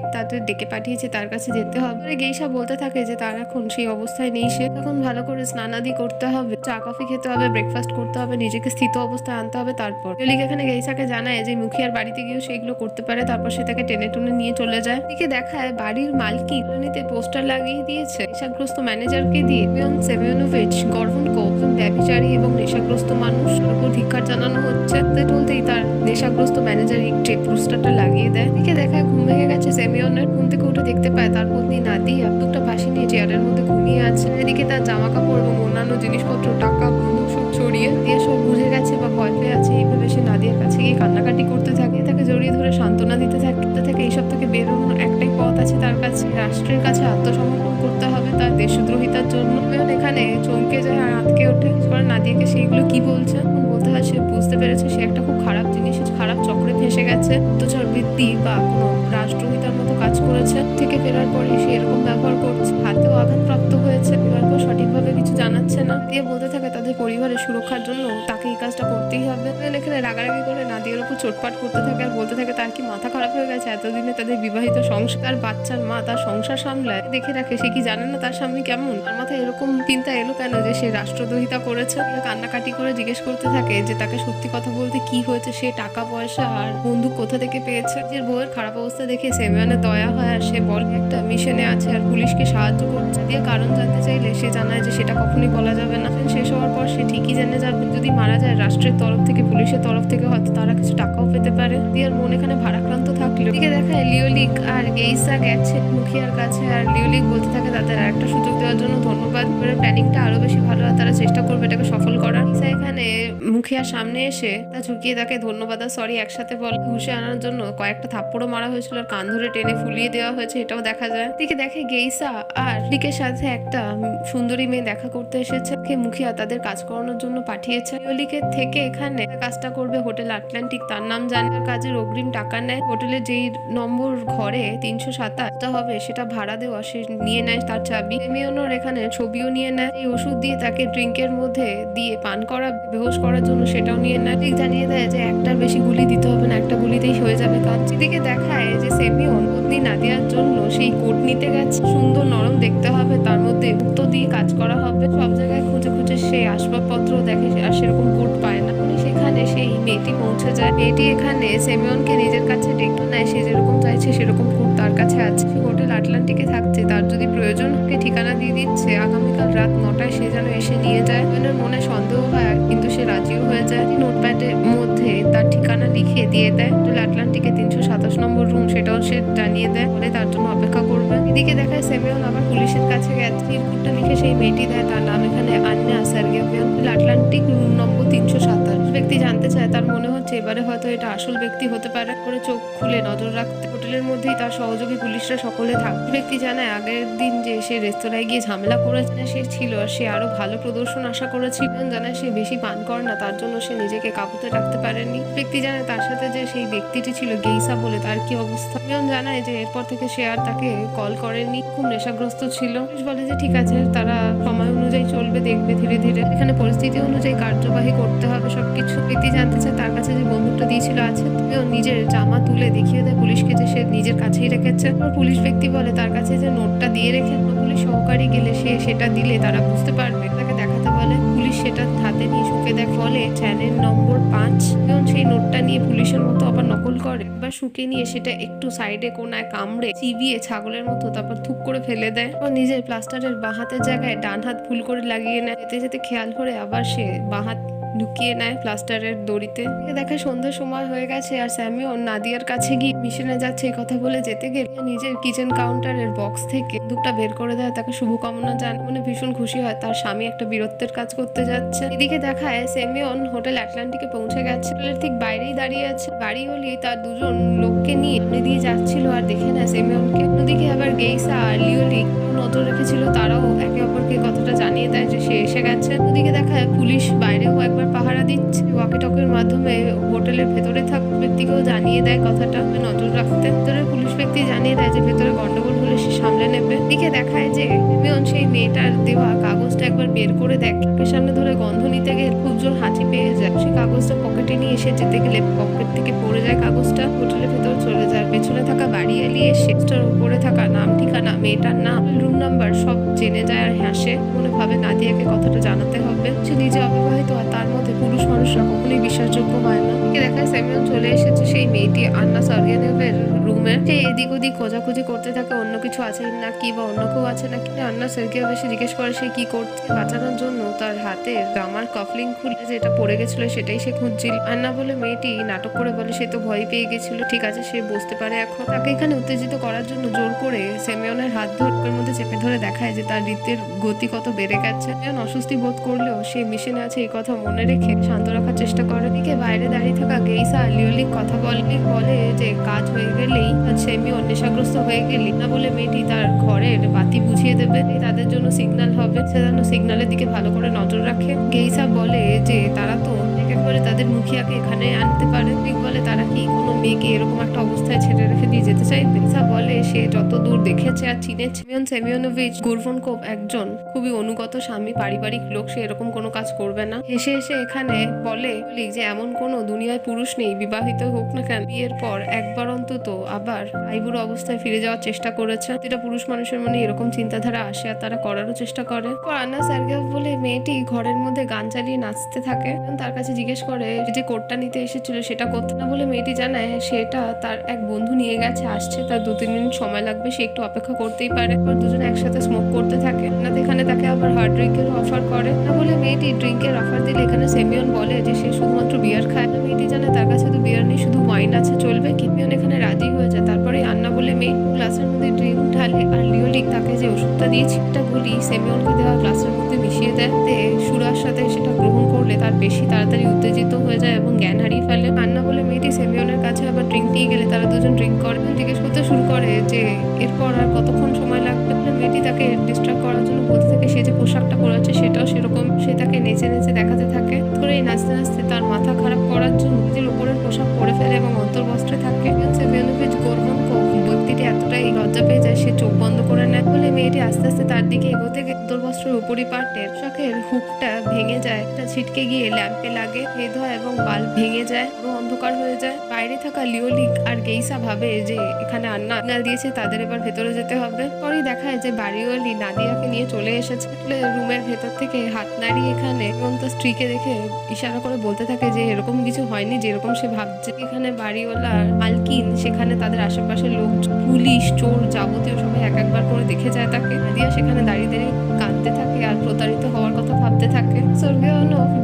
তাদের ডেকে পাঠিয়েছে, তার কাছে যেতে হবে। গেইসা বলতে থাকে যে তার এখন সেই অবস্থায় নেই, সে এখন ভালো করে স্নানাদি করতে হবে, চা কফি খেতে হবে, ব্রেকফাস্ট করতে হবে, নিজেকে স্থিত অবস্থায় আনতে হবে। তারপর লিক এখানে গেইসাকে জানায় যে মুখিয়ার বাড়িতে গিয়েও সেগুলো করতে পারে। তারপর সে তাকে টেনে টুনে নিয়ে চলে যায়। দিকে দেখায় বাড়ির মালকিন কলোনিতে পোস্টার লাগিয়ে দিয়েছে নেশাগ্রস্ত ম্যানেজারকে দিয়ে। সেমিয়ন সেমিয়নোভিচ গর্ভনকো একজন ব্যভিচারী এবং নেশাগ্রস্ত মানুষ, উপর ধিক্কার জানানো হচ্ছে। বলতেই তার নেশাগ্রস্ত ম্যানেজার একটি পোস্টারটা লাগিয়ে দেয়। দিকে দেখায় ঘুম ভেঙে গেছে সেমিয়নের। ঘুম থেকে উঠে দেখতে পায় তার পত্নী নাদিয়া দুটো ফাঁসি নিয়ে চেয়ারের মধ্যে ঘুমিয়ে আছে। এদিকে তার জামা কাপড় এবং অন্যান্য জিনিসপত্র, টাকা, বন্দুক সব ছড়িয়ে দিয়ে সব বুঝে গেছে বা ভয় পেয়ে আছে। এইভাবে সে নাদিয়ার কাছে গিয়ে কান্নাকাটি করতে থাকে, তাকে জড়িয়ে ধরে সান্ত্বনা দিতে থাকে। এইসব থেকে বেরোনোর একটাই পথ আছে তার কাছে, রাষ্ট্রের কাছে আত্মসমর্পণ করতে হবে তার দেশদ্রোহিতার জন্য। এখানে চমকে যায় আর আটকে ওঠে। নাদিয়াকে সেইগুলো কি বলছে বলতে হয়, সে বুঝতে পেরেছে সে একটা খুব খারাপ জিনিস, খারাপ চক্রে ফেসে গেছে। গুপ্তচর বৃত্তি বা কোনো রাষ্ট্রহিতার মতো কাজ করেছে। থেকে ফেরার পরে সে এরকম ব্যবহার করছে, হাতেও আঘাতপ্রাপ্ত হয়েছে। এবার পর সঠিকভাবে কিছু জানাচ্ছে না। দিয়ে বলতে থাকে তাদের পরিবারের সুরক্ষার জন্য তাকে এই কাজটা করতেই হবে। এখানে রাগারাগি করে নাদিয়ার উপর চোটপাট করতে থাকে আর বলতে থাকে তার কি মাথা খারাপ হয়ে গেছে, এতদিনে তাদের বিবাহিত সংসার, বাচ্চার মা, তার সংসার সামলায়, দেখে রাখে, সে কি জানে না তার স্বামী কেমন? তার মাথায় এরকম চিন্তা এলো কেন যে সে রাষ্ট্রদ্রোহিতা করেছে? কান্নাকাটি করে জিজ্ঞেস করতে থাকে যে তাকে সত্যি কথা বলতে কি হয়েছে, সে টাকা পয়সা আর বন্দুক কোথা থেকে পেয়েছে। যে বউয়ের খারাপ অবস্থা দেখে সেমিয়নের দয়া হয় আর সে বলে একটা মিশনে আছে আর পুলিশকে সাহায্য করছে। দিয়ে কারণ জানতে চাইলে সে জানায় যে সেটা কখনোই বলা যাবে না। শেষ হওয়ার পর সে ঠিকই জেনে যাবে যদি মারা যায় রাষ্ট্রের তরফ থেকে, পুলিশের তরফ থেকে হয়তো তারা কিছু টাকাও পেতে পারে। দিয়ার মন এখানে ভারাক্রান্ত থাকলো। দিকে দেখায় লিওলিক আর গেইসা গেছে মুখিয়ার কাছে আর লিওলিক বলতে থাকে তাদের আরেকটা সুযোগ দেওয়ার জন্য ধন্যবাদ। প্ল্যানিংটা আরো বেশি ভালো হয়, তারা চেষ্টা করবে এটাকে সফল করার। এখানে মুখিয়ার সামনে এসে তা ঝুঁকিয়ে তাকে ধন্যবাদ আর সরি একসাথে বল ঘুষে আনার জন্য কয়েকটা থাপ্পড়ও মারা হয়েছিল আর কান ধরে টেনে ফুলিয়ে দেওয়া হয়েছে, এটাও দেখা যায়। দিকে দেখে গেইসা আর লিকের সাথে একটা সুন্দরী মেয়ে দেখা করতে এসেছে। মুখিয়া তাদের কাজ করানোর জন্য পাঠিয়েছে। লিকের থেকে এখানে কাজটা করবে হোটেল আটলান্টিক, তার নাম জানে। কাজের অগ্রিম টাকা নেয়। হোটেলের যেই নম্বর ঘরে 327 হবে সেটা ভাড়া দেওয়া, সে নিয়ে নেয় তার চাবি। সেমিয়নোর এখানে ছবিও নিয়ে নেয়। এই ওষুধ দিয়ে তাকে ড্রিঙ্কের মধ্যে দিয়ে পান করা, বেহোশ করার জন্য, সেটাও নিয়ে নেয়। ঠিক জানিয়ে দেয় যে একটার বেশি গুলি দিতে হবে না, একটা গুলিতেই হয়ে যাবে কাজ। এদিকে দেখায় যে সেমিয়ন পত্নী নাদিয়ার জন্য সেই কোট নিতে গেছে, সুন্দর নরম দেখতে হবে, তার মধ্যে উত্তর দিয়ে কাজ করা হবে। সব জায়গায় খুঁজে খুঁজে সেই আসবাবপত্র দেখে আর সেরকম কোট পায় না। সেখানে সেই মেয়েটি পৌঁছে যায়। মেয়েটি এখানে সেমিয়নকে নিজের কাছে ডেকে নেয়, সে যেরকম চাইছে সেরকম আছে। সে হোটেল আটলান্টিকে থাকছে, তার যদি প্রয়োজন ওকে ঠিকানা দিয়ে দিচ্ছে, আগামীকাল রাত 9টায় সে যেন এসে নিয়ে যায়। সেমিওনের মনে সন্দেহ হয়, কিন্তু সে রাজিও হয়ে যায়। নোটপ্যাডের মধ্যে তার ঠিকানা লিখে দিয়ে দেয়। হোটেল আটলান্টিকে 327 নম্বর রুম, সেটাও সে জানিয়ে দেয়, বলে তার জন্য অপেক্ষা করবে। এদিকে দেখায় সেমিওন আবার পুলিশের কাছে গেছে, রিপোর্টটা লিখে সেই মেয়েটি দেয়, তার নাম এখানে আন্না সার্গেভিয়ান, আটলান্টিক রুম নম্বর 327। ব্যক্তি জানতে চায়, তার মনে হচ্ছে এবারে হয়তো এটা আসল ব্যক্তি হতে পারে, করে চোখ খুলে নজর রাখতে। হোটেলের মধ্যেই তার সহযোগী পুলিশরা সকলে থাকে। ব্যক্তি জানায় আগের দিন যে সে রেস্তোরাঁয় গিয়ে ঝামেলা করেছে সে ছিল, আর সে আরো ভালো প্রদর্শন আশা করেছিল। জানায় সে বেশি পান করে না, তার জন্য সে নিজেকে কাবুতে রাখতে পারেনি। ব্যক্তি জানায় তার সাথে যে সেই ব্যক্তিটি ছিল গেইসা বলে, তার কি অবস্থা। জানায় যে এরপর থেকে সে আর তাকে কল করেনি, খুব নেশাগ্রস্ত ছিল। পুলিশ বলে যে ঠিক আছে, তারা সময় অনুযায়ী চলবে, দেখবে ধীরে ধীরে, এখানে পরিস্থিতি অনুযায়ী কার্যবাহী করতে হবে সবকিছু। ব্যক্তি জানতে চায় তার কাছে যে বন্দুকটা দিয়েছিল আছে, নিজের জামা তুলে দেখিয়ে দেয় পুলিশকে যে সে নিজের কাছেই রেখেছে। পুলিশ ব্যক্তি বলে তার কাছে যে নোটটা দিয়ে রেখে পুলিশ সহকারী গেলে সে সেটা দিলে তারা বুঝতে পারবে, তাকে দেখাতে বলে। পুলিশ সেটা হাতে নিয়ে শুকে দেখ, বলে চ্যানেল নম্বর 5। এবং সেই নোটটা নিয়ে পুলিশের মতো আবার নকল করে, একবার শুকে নিয়ে সেটা একটু সাইডে কোনায় কামড়ে চিবিয়ে ছাগলের মতো তারপর থুক করে ফেলে দেয়। ও নিজের প্লাস্টারের বাঁ হাতের জায়গায় ডান হাত ভুল করে লাগিয়ে নেয়। যেতে যেতে খেয়াল করে আবার সে বাঁ হাত ঢুকিয়ে নেয় প্লাস্টারের দড়িতে। দেখা সন্ধ্যার সময় হয়ে গেছে, আর স্যামিওন নাদিয়ার কাছে গিয়ে মিশনে যাচ্ছে এই কথা বলে যেতে গেলে নিজের কিচেন কাউন্টারের বক্স থেকে বন্দুকটা বের করে দেয়, তাকে শুভকামনা জানায়। মনে ভীষণ খুশি হয়, তার স্বামী একটা বীরত্বের কাজ করতে যাচ্ছে। এদিকে দেখায় সেমিওন হোটেল আটলান্টিকে পৌঁছে গেছে, হোটেলের ঠিক বাইরেই দাঁড়িয়ে আছে। বাড়ি হলেই তার দুজন লোককে নিয়ে সামনে দিয়ে যাচ্ছিল, আর দেখে নেয় সেমিওনকে। অন্যদিকে আবার গেইসা আর লিওলি নজর রেখেছিল, তারাও একে অপরকে কথাটা জানিয়ে দেয় যে সে এসে গেছে। ওদিকে দেখায় পুলিশ বাইরেও একবার পাহারা দিচ্ছে, ওয়াকিটকের মাধ্যমে হোটেলের ভেতরে থাকা ব্যক্তিকেও জানিয়ে দেয় কথাটা নজর রাখতে। ভেতরের পুলিশ ব্যক্তি জানিয়ে দেয় যে ভেতরে গন্ডগোল হলে সে সামলে নেবে। দিকে দেখায় যে সেমিওন সেই মেয়েটার দেওয়া কাগজটা একবার বের করে দেখে, তার সামনে ধরে গন্ধ নিতে গিয়ে খুব জোর হাঁচি পেয়ে যায়। সেই কাগজটা পকেটে নিয়ে এসে যেতে গেলে পকেট থেকে পড়ে যায় কাগজটা, হোটেলের ভেতর চলে যায়। পেছনে থাকা বাড়ি এলিয়ে সেটার উপরে থাকা নাম, ঠিকানা, মেয়েটার নাম, রুম নাম্বার সব জেনে যায় আর হাসে। মনে ভাবে নাদিয়াকে কথাটা জানাতে হবে। সে নিজে অবিবাহিত, আর তার মধ্যে পুরুষ মানুষরা কখনোই বিশ্বাসযোগ্য হয় না। দেখায় সেমিওন চলে এসেছে সেই মেয়েটি আন্না সার্গেনেভের রুমে। সে এদিক ওদিক খোঁজাখুঁজি করতে থাকে, অন্য কিছু আছে না কি বা অন্য কেউ আছে নাকি। আন্না সার্গেভ এসে জিজ্ঞেস করে সে কি করছে। বাঁচানোর জন্য তার হাতের জামার কাফলিং খুলে যেটা পড়ে গেছিল সেটাই সে খুঁজছিল। আন্না বলে মেয়েটি নাটক করে বলে সে তো ভয় পেয়ে গেছিল। ঠিক আছে, সে বুঝতে পারে এখন। তাকে এখানে উত্তেজিত করার জন্য জোর করে সেমিওনের হাত ধরে মধ্যে চেপে ধরে দেখায় যে তার হৃদের গতি কত বেড়ে গেছে। অস্বস্তি বোধ করলেও সে মিশনে আছে এই কথা মনে রেখে শান্ত রাখার চেষ্টা করে। দিকে বাইরে দাঁড়িয়ে থাকা গেইসা আর লিওলিক কথা বলে যে কাজ হয়ে গেলেই সেমিওন নেশাগ্রস্ত হয়ে গেলি না বলে মেয়েটি তার ঘরের বাতি বুঝিয়ে দেবে, তাদের জন্য সিগন্যাল হবে, সে যেন সিগন্যালের দিকে ভালো করে নজর রাখে। গেইসা বলে যে তারা তো একেবারে তাদের মুখিয়াকে এখানে আনতে পারে। ঠিক বলে তারা কি কোনো মেয়েকে এরকম একটা অবস্থায় ছেড়ে রেখে দিয়ে যেতে চাইবে। গেইসা বলে সে যত দূর দেখেছে আর চিনেছে সেমিওন সেমিওনোভিচ গোরভনকোভ একজন খুবই অনুগত স্বামী, পারিবারিক লোক, সে এরকম কোনো কাজ করবে না। হেসে হেসে এখানে বলে যে এমন কোনো দুনিয়ায় পুরুষ নেই, বিবাহিত হোক না কেন, বিয়ের পর একবার অন্তত আবার আইবুড়ো অবস্থায় ফিরে যাওয়ার চেষ্টা করেছে। যেটা পুরুষ মানুষের মনে এরকম চিন্তাধারা আসে আর তারা করারও চেষ্টা করে। আন্না সার্গেভ বলে মেয়েটি ঘরের মধ্যে গান চালিয়ে নাচতে থাকে। তার কাছে জিজ্ঞেস করে যে কোটটা নিতে এসেছিল সেটা করতে না বলে মেয়েটি জানায় সেটা তার এক বন্ধু নিয়ে গেছে, আসছে, তার 2-3 মিনিট সময় লাগবে, সে একটু অপেক্ষা করতেই পারে। দুজনে একসাথে স্মোক করতে থাকে। না এখানে তাকে আবার হার্ড ড্রিঙ্কের অফার করে না বলে মেয়েটি ড্রিঙ্কের অফার দিলে এখানে সেমিওন বলে যে সে শুধুমাত্র বিয়ার খায় না। মেয়েটি জানে তার কাছে তো বিয়ার নেই, শুধু ওয়াইন আছে, চলবে কি। সেমিওন এখানে রাজি হয়ে যায়। তারপরে আন্না বলে মেয়ে গ্লাসের মধ্যে ড্রিঙ্ক ঢালে, আর লিওলিক তাকে যে ওষুধটা দিয়েছে একটা গুলি সেমিওনকে দেওয়া গ্লাসের মধ্যে মিশিয়ে দেয়। সুরার সাথে সেটা গ্রহণ করলে তার বেশি তাড়াতাড়ি উত্তেজিত হয়ে যায় এবং জ্ঞান হারিয়ে ফেলে। আন্না বলে মেয়েটি সেমিওনের কাছে আবার ড্রিঙ্ক নিয়ে গেলে তারা দুজন ড্রিঙ্ক করে। জিজ্ঞেস করতে শুরু করে যে এরপর আর কতক্ষণ সময় লাগবে। মেয়েটি তাকে ডিস্ট্রাক্ট করার জন্য বলতে থাকে সে যে পোশাকটা পরেছে সেটাও সেরকম। সে তাকে নেচে নেচে দেখাতে থাকে। করে এই নাচতে নাচতে তার মাথা খারাপ করার জন্য নিজের উপরের পোশাক পরে ফেলে এবং অন্তর্বস্ত্রে থাকে। সেমিওনোভিচ গোরভনকোভ ব্যক্তিটি এতটাই লজ্জা পেয়ে যায় সে চোখ বন্ধ করে নেয় বলে মেয়েটি আস্তে আস্তে তার দিকে এগোতে গিয়ে উত্তরবস্ত্রের উপরি পার্টের পোশাকের হুকটা ভেঙে যায়, এটা ছিটকে গিয়ে ল্যাম্পে লাগে, ভেদ হয় এবং বাল্ব ভেঙে যায়, পুরো অন্ধকার হয়ে যায়। বাইরে থাকা লিওলিক আর গেইসা ভাবে যে এখানে আন্না সিগন্যাল দিয়েছে, তাদের এবার ভেতরে যেতে হবে। পরেই দেখায় যে বাড়িওয়ালি নাদিয়াকে নিয়ে চলে এসেছে। রুমের ভেতর থেকে হাত নাড়িয়ে এখানে এবং তার স্ত্রীকে দেখে ইশারা করে বলতে থাকে যে এরকম কিছু হয়নি যেরকম সে ভাবছে। এখানে বাড়িওয়ালা মালকিন, সেখানে তাদের আশেপাশের লোক, পুলিশ, চোর, যাবতীয় সবাই এক একবার করে দেখে যায় তাকে। নাদিয়া সেখানে দাঁড়িয়ে দাঁড়িয়ে কাঁদতে থাকে আর প্রতারিত হওয়ার কথা ভাবতে থাকে। স্বর্গীয়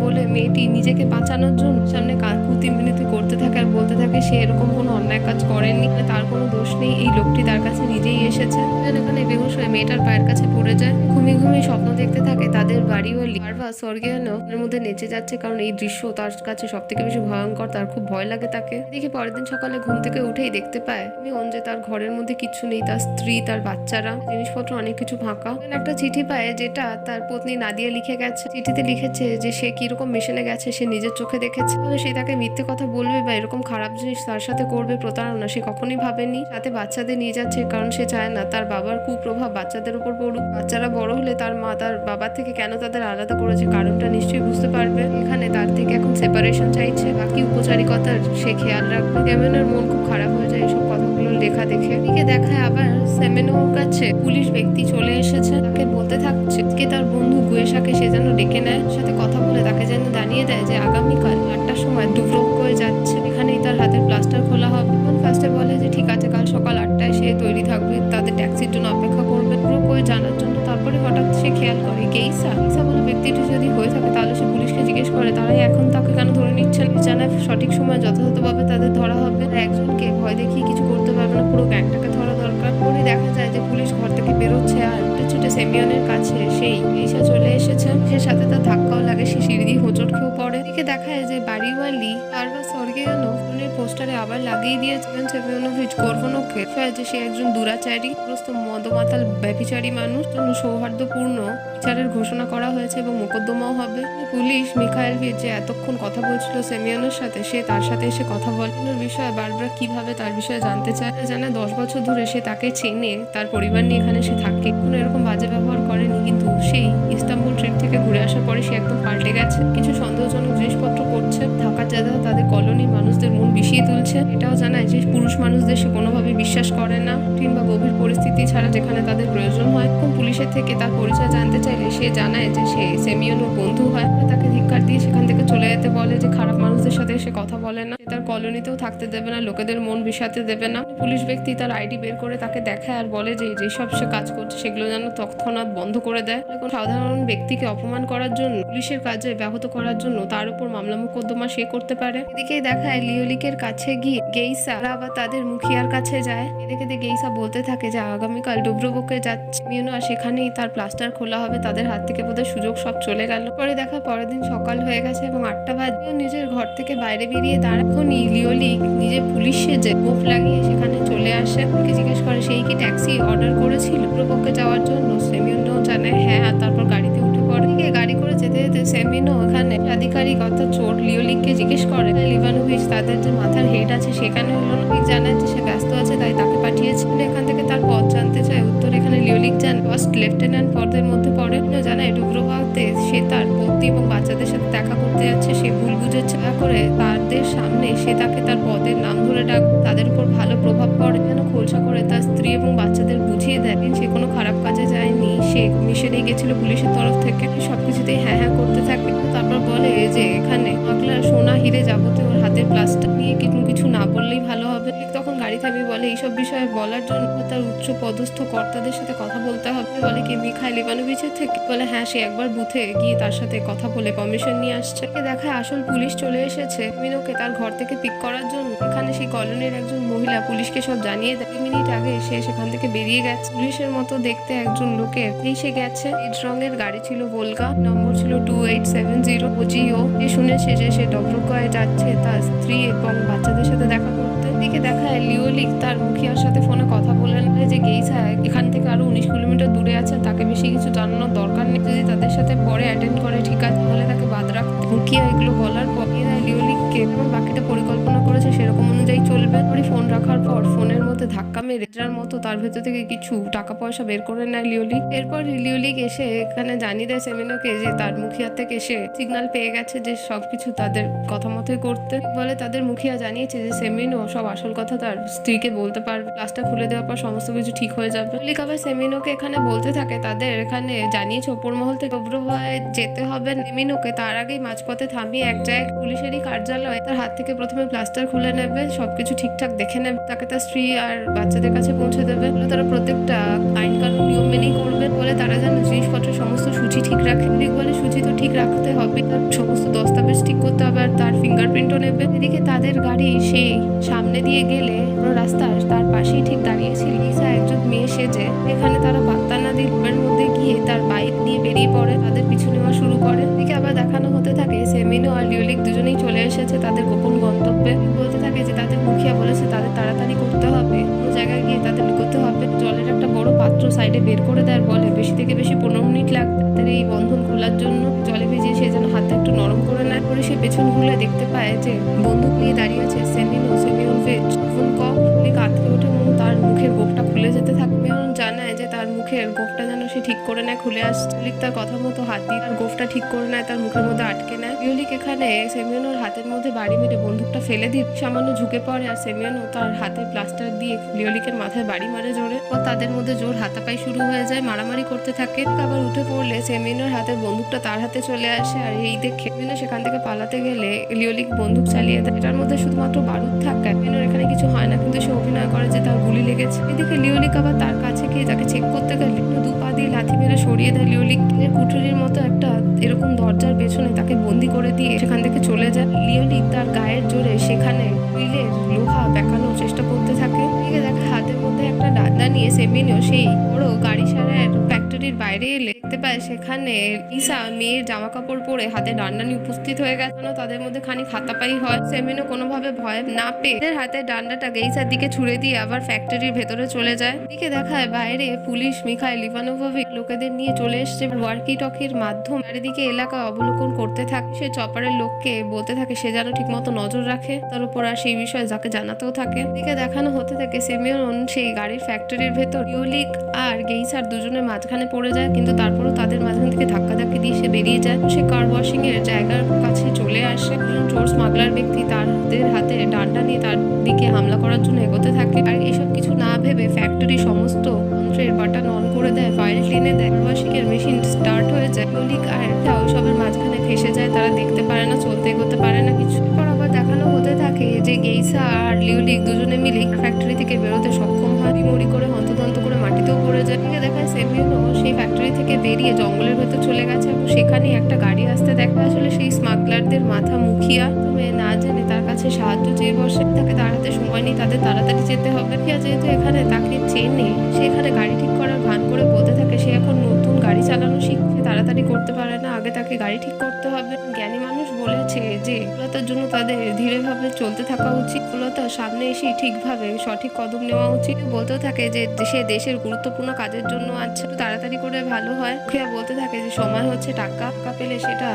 বলে মেয়েটি নিজেকে বাঁচানোর জন্য সামনে কাকুতি মিনতি করতে থাকে আর বলতে থাকে সে এরকম কোনো অন্যায় কাজ করেনি, তার কোনো দোষ নেই, এই লোকটি তার কাছে নিজেই এসেছে। এখানে বেহুশ হয়ে মেয়েটার পায়ের কাছে পড়ে যায়, ঘুমিয়ে ঘুমিয়ে স্বপ্ন দেখতে থাকে তাদের বাড়িওয়ালি বারবার স্বর্গীয় এর মধ্যে নেচে যাচ্ছে, কারণ এই দৃশ্য তার কাছে সব থেকে বেশি ভয়ঙ্কর, তার খুব ভয় লাগে তাকে। এদিকে পরের দিন সকালে ঘুম থেকে উঠেই দেখতে পায় যে তার ঘরের মধ্যে কিছু নেই, তার স্ত্রী, তার বাচ্চারা, জিনিসপত্র অনেক কিছু ফাঁকা। একটা চিঠি পায় যেটা তার পত্নী নাদিয়া লিখে গেছে। চিঠিতে লিখেছে যে সে কিরকম মিশনে গেছে সে নিজের চোখে দেখেছে, সে তাকে মিথ্যে কথা বলবে বা এরকম খারাপ জিনিস তার সাথে করবে, প্রতারণা সে কখনোই ভাবেনি। সাথে বাচ্চাদের নিয়ে যাচ্ছে কারণ সে চায় না তার বাবার কুপ্রভাব বাচ্চাদের উপর পড়ুক। বাচ্চারা বড় হলে তার মা তার বাবার থেকে কেন তাদের আলাদা করেছে কারণটা নিশ্চয়ই বুঝতে পারবে। এখানে তার থেকে এখন সেপারেশন চাইছে, বাকি উপচারিকতার সে খেয়াল রাখবে। সেমেনোর মন খুব খারাপ হয়ে যায় এইসব কথাগুলো লেখা দেখে। এদিকে দেখায় আবার সেমেনোর কাছে পুলিশ ব্যক্তি চলে এসেছে, তাকে বলতে থাকছে কি তার বন্ধু গুয়েশাকে সে যেন ডেকে নেয়, সাথে কথা বলে তাকে যেন জানিয়ে দেয় যে আগামীকাল 8টার সময় দুব্রোভকয়ে যাচ্ছে, এখানেই তার হাতের প্লাস্টার খোলা হবে। ফার্স্টে বলে যে ঠিক আছে, কাল সকাল 8টায় সে তৈরি থাকবে, তাদের ট্যাক্সির জন্য অপেক্ষা করবে দুব্রোভকয়ে জানার জন্য। তারপরে হঠাৎ সে খেয়াল করে গেইসা বলে ব্যক্তিটি যদি হয়ে থাকে তাহলে সে পুলিশকে জিজ্ঞেস করে তারাই এখন তাকে কেন ধরে নিচ্ছেন, জানায় সঠিক সময় যথাযথভাবে তাদের ধরা হবে, একজনকে ভয় দেখিয়ে কিছু করতে পারবে না, পুরো গ্যাংটাকে ধরা দরকার। পরে দেখা যায় যে পুলিশ ঘর থেকে বেরোচ্ছে আর ছুটে সেমিয়নের কাছে সেই গেইসা চলে এসেছে, সে সাথে তার ধাক্কাও লাগে, সে সিঁড়ি দিয়ে হোঁচট খেয়েও পড়ে। এদিকে দেখায় যে বাড়িওয়ালি বারবার স্বর্গীয়ানো পোস্টারে আবার লাগিয়ে দিয়েছিলেন সেমিয়নোভিচ গর্ভনকে যে সে একজন দুরাচারী, প্রস্ত মদমাতাল ব্যভিচারী মানুষ, জন্য সৌহার্দ্যপূর্ণ বিচারের ঘোষণা করা হয়েছে এবং মোকদ্দমাও হবে। পুলিশ মিখাইলভিচ যে এতক্ষণ কথা বলছিল সেমিয়নের সাথে, সে তার সাথে এসে কথা বলার বিষয়ে বারবার কিভাবে তার বিষয়ে জানতে চায়। জানা 10 বছর ধরে সে তাকে চেনে, তার পরিবার নিয়ে এখানে সে থাকে, কোনো এরকম বাজে ব্যবহার করেনি, কিন্তু সেই ইস্তাম্বুল ট্রিপ থেকে ঘুরে আসার পরে সে একদম পাল্টে গেছে, কিছু সন্দেহজনক জিনিসপত্র করছে, থাকার জায়গা তাদের কলোনি মানুষদের মন বিষিয়ে তুলছে। এটাও জানায় যে পুরুষ মানুষদের সে কোনোভাবে বিশ্বাস করে না, কিংবা গভীর পরিস্থিতি ছাড়া যেখানে তাদের প্রয়োজন হয়। পুলিশের থেকে তার পরিচয় জানতে চাইলে সে জানায় যে সে সেমিয়নোর বন্ধু হয়, তাকে ধিক্কার দিয়ে সেখান থেকে চলে যেতে বলে, যে খারাপ মানুষদের সাথে সে কথা বলে না, তার কলোনিতেও থাকতে দেবে না, লোকেদের মন বিষাতে দেবে না। পুলিশ ব্যক্তি তার আইডি বের করে তাকে দেখায় আর বলে যে যেসব সে কাজ করছে সেগুলো যেন তৎক্ষণাৎ বন্ধ করে দেয়। কোনো সাধারণ ব্যক্তিকে অপমান করার জন্য, পুলিশের কাজে ব্যাহত করার জন্য তার উপর মামলা মোকদ্দমা সে করতে পারে। এদিকেই দেখায় লিওলিকের কাছে গিয়ে গেইসা আবার তাদের মুখিয়ার কাছে যায়। এদিকে গেইসা বলতে থাকে যে আগামীকাল ডুব্রোভকে যাচ্ছে আর সেখানেই তার প্লাস্টার খোলা হবে, তাদের হাত থেকে বোধহয় সুযোগ সব চলে গেল। পরে দেখা পরের দিন সকাল হয়ে গেছে এবং 8টা বাজে নিজের ঘর থেকে বাইরে বেরিয়ে দাঁড়াখনই লিওলিক নিজে পুলিশ সেজে মুখ লাগিয়ে সেখানে চলে আসে। জিজ্ঞেস করে সেই কি ট্যাক্সি অর্ডার করেছিল ডুব্রোভকে যাওয়ার জন্য। সেমিয়নও জানায় হ্যাঁ, আর তারপর গাড়িতে উঠে পড়ে। গাড়ি করে যেতে যেতে সেমিনো এখানে আধিকারিক অর্থাৎ চোর লিওলিককে জিজ্ঞেস করে লিভানোভিচ তাদের যে মাথার হেড আছে সেখানে হলো না, জানায় যে সে ব্যস্ত আছে তাই তাকে পাঠিয়েছে। এখান থেকে তার পথ জানতে চায়, উত্তর এখানে লিওলিক জান ফার্স্ট লেফটেন্যান্ট পদের মধ্যে পড়ে। জানায় ডুব্রোভাতে সে তার পত্নী এবং বাচ্চাদের সাথে দেখা করতে যাচ্ছে, সে ভুল বুঝেছে করে তাদের সামনে সে তাকে তার পদের নাম ধরে ডাক, তাদের উপর ভালো প্রভাব পড়ে, যেন খোলসা করে তার স্ত্রী এবং বাচ্চাদের বুঝিয়ে দেয় সে কোনো খারাপ কাজে যায়নি, সে মিশনে গেছিল পুলিশের তরফ থেকে। সবকিছুতেই হ্যাঁ হ্যাঁ করতে থাকে। তারপর বলে যে এখানে মাকলার সোনা হিরে যাবতীয় ওর হাতের প্লাস্টার নিয়ে কিছু না বললেই ভালো হবে। তখন গাড়ি থামিয়ে বলে এইসব বিষয়ে বলার জন্য তার উচ্চ পদস্থ কর্তাদের সাথে কথা বলতে হবে। বলে কি মিখাইল ইভানোভিচের থেকে? বলে হ্যাঁ, সে একবার বুথে গিয়ে তার সাথে কথা বলে পারমিশন নিয়ে আসছে। দেখায় আসল পুলিশ চলে এসেছে মিনোকে তার ঘর থেকে পিক করার জন্য। এখানে সেই কলোনির একজন মহিলা পুলিশকে সব জানিয়ে দেয়। 2 মিনিট আগে সে সেখান থেকে বেরিয়ে গেছে। পুলিশের মতো দেখতে একজন লোকের এসে গেছে, নীল রঙের গাড়ি ছিল, ভোলগা, নম্বর ছিল 2870 ওজিও। সে শুনেছে যে সে ডব্রোভকয়ে যাচ্ছে তার স্ত্রী এবং বাচ্চাদের সাথে দেখা করতে। দিকে দেখায় লিওলিক তার মুখিয়ার সাথে ফোনে কথা বলেন যে গেইসা এখান থেকে আরো 19 কিলোমিটার দূরে আছে, তাকে বেশি কিছু জানানোর দরকার নেই, যদি তাদের সাথে পরে অ্যাটেন্ড করে ঠিক আছে, তাহলে তাকে বাদ রাখতে। মুখিয়া এগুলো বলার পর লিওলিক লিওলিকে যেমন বাকিটা পরিকল্পনা করেছে সেরকম অনুযায়ী চলবে। ফোন রাখার পর ফোনের মধ্যে ধাক্কা মেরে মতো তার ভেতর থেকে কিছু টাকা পয়সা বের করে নেয় লিওলিক। এরপর লিওলিক এসে এখানে জানিয়ে দেয় সেমিনোকে যে তার মুখিয়া থেকে সে সিগন্যাল পেয়ে গেছে যে সবকিছু তাদের কথা মতোই করতে। বলে তাদের মুখিয়া জানিয়েছে যে সেমিনো সব আসল কথা তার স্ত্রীকে বলতে পারবে, ক্লাসটা খুলে দেওয়ার পর সমস্ত কিছু ঠিক হয়ে যাবে। লিওলিক আবার সেমিনোকে এখানে বলতে থাকে তাদের এখানে জানিয়েছে ওপর মহল থেকে উগ্র হয়ে যেতে হবে সেমিনোকে, তার আগেই মাঝপথে থামিয়ে এক জায়গায় পুলিশেরই কার্যালয় তার হাত থেকে প্রথমে প্লাস্টার খুলে নেবে, সবকিছু ঠিকঠাক দেখে নেবে, তাকে তার স্ত্রী আর বাচ্চাদের কাছে পৌঁছে দেবে। তারা প্রত্যেকটা আইন কানুন নিয়ম মেনেই করবে বলে তারা যেন জিনিসপত্র সমস্ত সূচি ঠিক রাখে। বলে সূচি তো ঠিক রাখতে হবে, তার সমস্ত দস্তাবেজ ঠিক করতে হবে আর তার ফিঙ্গারপ্রিন্টও নেবে। এদিকে তাদের গাড়ি সেই সামনে দিয়ে গেলে রাস্তার তার পাশেই ঠিক দাঁড়িয়েছিল লিসা একজন মেয়ে সেজে। এখানে তারা পাত্তা না দিয়ে রুমের মধ্যে গিয়ে তার বাইক নিয়ে বেরিয়ে পড়ে, তাদের পিছু নেওয়া শুরু করে। এদিকে আবার দেখানো হতে থাকে সেমিনো আর লিওলিক দুজনেই চলে এসেছে তাদের গোপন গন্তব্যে। বলতে থাকে যে তাদের মুখিয়া বলেছে তাদের তাড়াতাড়ি করতে হবে, কোনো জায়গায় গিয়ে তাদের লুকোতে হবে। জলের একটা বড় পাত্র সাইডে বের করে দেয়, বলে বেশি থেকে বেশি 15 মিনিট লাগবে তাদের এই বন্ধন খোলার জন্য। জলে ভিজিয়ে সে যেন হাতটা একটু নরম করে নেয়। পরে সে পেছন ঘুরে দেখতে পায় যে বন্দুক নিয়ে দাঁড়িয়ে আছে সেমিনো। সেমিনোভিচ ফোন আটকে ওঠে এবং তার মুখের গোপটা খুলে যেতে থাকে। মেয়ন জানায় যে তার মুখের গোপটা যেন সে ঠিক করে নেয়, খুলে আসছে। লিওলিক তার কথা মতো হাত দিয়ে তার গোপটা ঠিক করে নেয়, তার মুখের মধ্যে আটকে নেয়। লিওলিক এখানে সেমিনোর হাতের মধ্যে বাড়ি মেরে বন্দুকটা ফেলে দিয়ে সামান্য ঝুঁকে পড়ে আর সেমিনো তার হাতে প্লাস্টার দিয়ে লিওলিকের মাথায় বাড়ি মারে জোরে। ও তাদের মধ্যে জোর হাতাপাই শুরু হয়ে যায়, মারামারি করতে থাকে। আবার উঠে পড়লে সেমিনোর হাতের বন্দুকটা তার হাতে চলে আসে আর এই দেখে সেমিনো সেখান থেকে পালাতে গেলে লিওলিক বন্দুক চালিয়ে দেয়। এটার মধ্যে শুধুমাত্র বারুদ থাকে, সেমিনোর এখানে কিছু হয় না, কিন্তু সে অভিনয় করে যে তার গুলি লেগেছে। এদিকে লিওলিক আবার তার কাছে গিয়ে তাকে চেক করতে গেলে দু পা দিয়ে লাথি মেরে সরিয়ে দেয় লিওলিক। কুঠুরির মতো একটা এরকম দরজার পেছনে তাকে বন্দি করে দিয়ে সেখান থেকে চলে যায়। লিওলিক তার গায়ের জোরে সেখানে গ্রিলের লোহা বেঁকানোর চেষ্টা করতে থাকে। এদিকে দেখা হাতের মধ্যে একটা ডান্ডা নিয়ে সেমিনো সেই বড় গাড়ি সারার ফ্যাক্টরির বাইরে এলে দেখতে পায় সেখানে লিসা মেয়ের জামা কাপড় পরে হাতে ডান্ডা নিয়ে উপস্থিত হয়ে গেছে। তাদের মধ্যে খানিক হাতাপাই হয়। সেমিনো কোনোভাবে ভয় না পেয়ে হাতে ডান্ডাটা গেইসার দিকে ছুড়ে দিয়ে আবার ফ্যাক্টরির ভেতরে চলে যায়। দিকে দেখায় বাইরে পুলিশ মিখাইল ইভানোভিচ লোকেদের নিয়ে চলে এসছে ওয়ার্কি টকির মাধ্যমে চারিদিকে এলাকা অবলোকন করতে থাকে। সে চপারের লোককে বলতে থাকে সে যেন ঠিক মতো নজর রাখে তার উপর আর সেই বিষয়ে যাকে জানাতেও থাকে। দিকে দেখানো হতে থাকে সেমিয়ন সেই গাড়ির ফ্যাক্টরির ভেতর লিওলিক আর গেইসার দুজনের মাঝখানে পড়ে যায়, কিন্তু তারপরও তাদের মাঝখান থেকে ধাক্কাধাক্কি দিয়ে সে বেরিয়ে যায়। সে কার ওয়াশিং এর জায়গার কাছে চলে আসে। চোর স্মাগলার ব্যক্তি তাদের হাতে ডান্ডা নিয়ে তার দিকে হামলা করার জন্য এগোতে থাকে আর এসব কিছু না ভেবে ফ্যাক্টরি সমস্ত যন্ত্রের বাটন অন করে দেয়, ফাইল টেনে দেয়। ওয়াশিং এর মেশিন স্টার্ট হয়ে যায়। লিওলিক আর ওইসবের মাঝখানে ফেসে যায়, তারা দেখতে পারে না, চলতে এগোতে পারে না কিছু। পর আবার দেখানো হতে থাকে যে গেইসা আর লিওলিক দুজনে মিলে ফ্যাক্টরি থেকে বেরোতে সক্ষম হয়। মরি করে হন্তদন্ত করে মাটিতেও পড়ে যায়। দেখায় সেমিনো সেই ফ্যাক্টরি থেকে বেরিয়ে জঙ্গলের ভেতর চলে গেছে এবং সেখানে একটা গাড়ি আসতে দেখা আসলে সেই স্মাগলারদের মাথা মুখিয়া। তুমি না জেনে তার কাছে সাহায্য চেয়ে বসে। তাকে দাঁড়াতে সময় নেই, তাদের তাড়াতাড়ি যেতে হবে। যেহেতু এখানে তাকে চেনে সেখানে গাড়ি ঠিক করার ভান করে বলতে থাকে সে এখন নতুন গাড়ি চালানো শিখছে, তাড়াতাড়ি করতে পারে না, আগে তাকে গাড়ি ঠিক করতে হবে। জ্ঞানী মানুষ বলেছে যে সফলতার জন্য তাদের ধীরেভাবে চলতে থাকা উচিত, সফলতার সামনে এসে ঠিকভাবে সঠিক কদম নেওয়া উচিত। বলতেও থাকে যে সে দেশের গুরুত্বপূর্ণ কাজের জন্য আছে, তাড়াতাড়ি করে ভালো হয়। মুখিয়া বলতে থাকে যে সময় হচ্ছে টাকা পেলে সেটা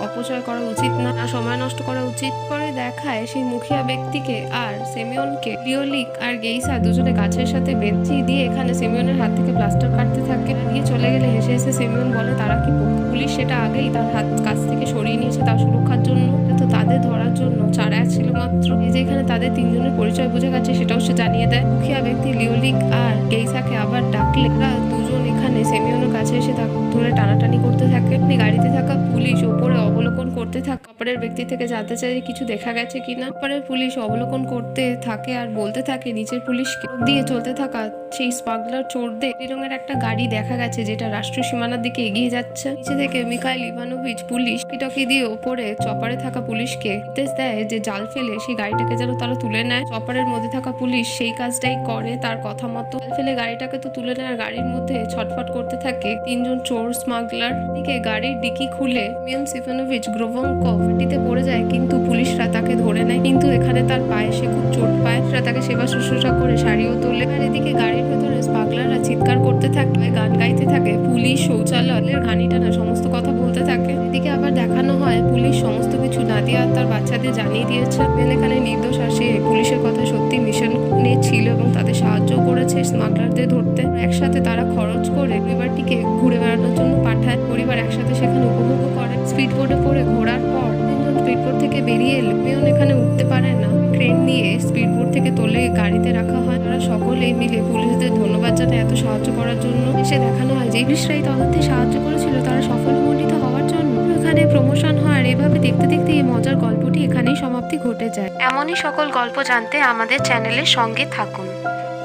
অপচয় করা উচিত না, সময় নষ্ট করা উচিত। পরে দেখায় সেই মুখিয়া ব্যক্তিকে আর সেমিয়নকে লিওলিক আর গেইসা দুজনে গাছের সাথে বেঁধে দিয়ে এখানে সেমিয়নের হাত থেকে প্লাস্টার কাটতে থাকে। দিয়ে চলে গেলে হেসে হেসে সেমিয়ন বলে তারা কি পুলিশ সেটা আগেই তার হাত কাছ থেকে সরিয়ে নিয়েছে তার সুরক্ষার জন্য, তো তাদের ধরার জন্য চারা ছিল মাত্র। এই যে এখানে তাদের তিনজনের পরিচয় বুঝে গেছে সেটাও সে জানিয়ে দেয়। মুখিয়া ব্যক্তি লিওলিক আর গেইসাকে আবার ডাকলে দুজন এখানে সেমিয়নের কাছে এসে ধরে টানাটানি করতে থাকে। গাড়িতে থাকা পুলিশ ওপরে অবলোকন করতে থাকে, অপরের ব্যক্তি থেকে জানতে চায় কিছু দেখা গেছে কিনা। অপরের পুলিশ অবলোকন করতে থাকে আর বলতে থাকে নিচের পুলিশকে দিয়ে চলতে থাকা সেই স্মাগলার চোরদের রঙের একটা গাড়ি দেখা গেছে যেটা রাষ্ট্রীয় সীমানার দিকে এগিয়ে যাচ্ছে। নিচে থেকে মিখাইল ইভানোভিচ পুলিশ টকি দিয়ে ওপরে চপারে থাকা পুলিশকে নির্দেশ দেয় যে জাল ফেলে সেই গাড়িটাকে যেন তারা তুলে নেয়। চপারের মধ্যে থাকা পুলিশ সেই কাজটাই করে তার কথা মতো। জাল ফেলে গাড়িটাকে তো তুলে নেয় আর গাড়ির মধ্যে ছটফট করতে থাকে তিনজন চোর স্মাগলার। দিকে গাড়ির ডিকি খুলে মিয়ান সিফানোভিচ গ্রোভঙ্কভ মাটিতে পড়ে যায়, কিন্তু পুলিশরা তাকে ধরে নেয়। কিন্তু এখানে তার পায়ে সে খুব চোট পায়, তাকে সেবা শুশ্রূষা করে সারিয়েও তোলে। আর এদিকে গাড়ির ভেতরে স্মাগলাররা চিৎকার করতে থাকে, গান গাইতে থাকে, পুলিশ শৌচালয়ের ঘানিটা না সমস্ত কথা বলতে থাকে। এদিকে আবার দেখানো হয় পুলিশ সমস্ত কিছু নাদিয়া আর তার বাচ্চাদের জানিয়ে দিয়েছে। এখানে নির্দোষ আর সে পুলিশের কথা সত্যি মিশনে ছিল এবং তাদের সাহায্য করেছে স্মাগলারদের ধরতে। একসাথে তারা খরচ করে পরিবারটিকে ঘুরে বেড়ানোর জন্য পাঠায়। পরিবার একসাথে সেখানে উপভোগ করে। স্পিড বোটে পড়ে ঘোরার পর তিনজন স্পিড বোট থেকে বেরিয়ে এলে মেয়ন এখানে উঠতে পারে না। ট্রেন নিয়ে স্পিড বোট থেকে তোলে গাড়িতে রাখা হয়। তারা সকলেই মিলে পুলিশদের ধন্যবাদ জানায় এত সাহায্য করার জন্য। এসে দেখানো হয় যে পুলিশরা এই তদন্তে সাহায্য করেছিল তারা সফলমণ্ডিত হওয়ার জন্য এখানে প্রমোশন হয়। আর এভাবে দেখতে দেখতে এই মজার গল্পটি এখানেই সমাপ্তি ঘটে যায়। এমনই সকল গল্প জানতে আমাদের চ্যানেলের সঙ্গে থাকুন।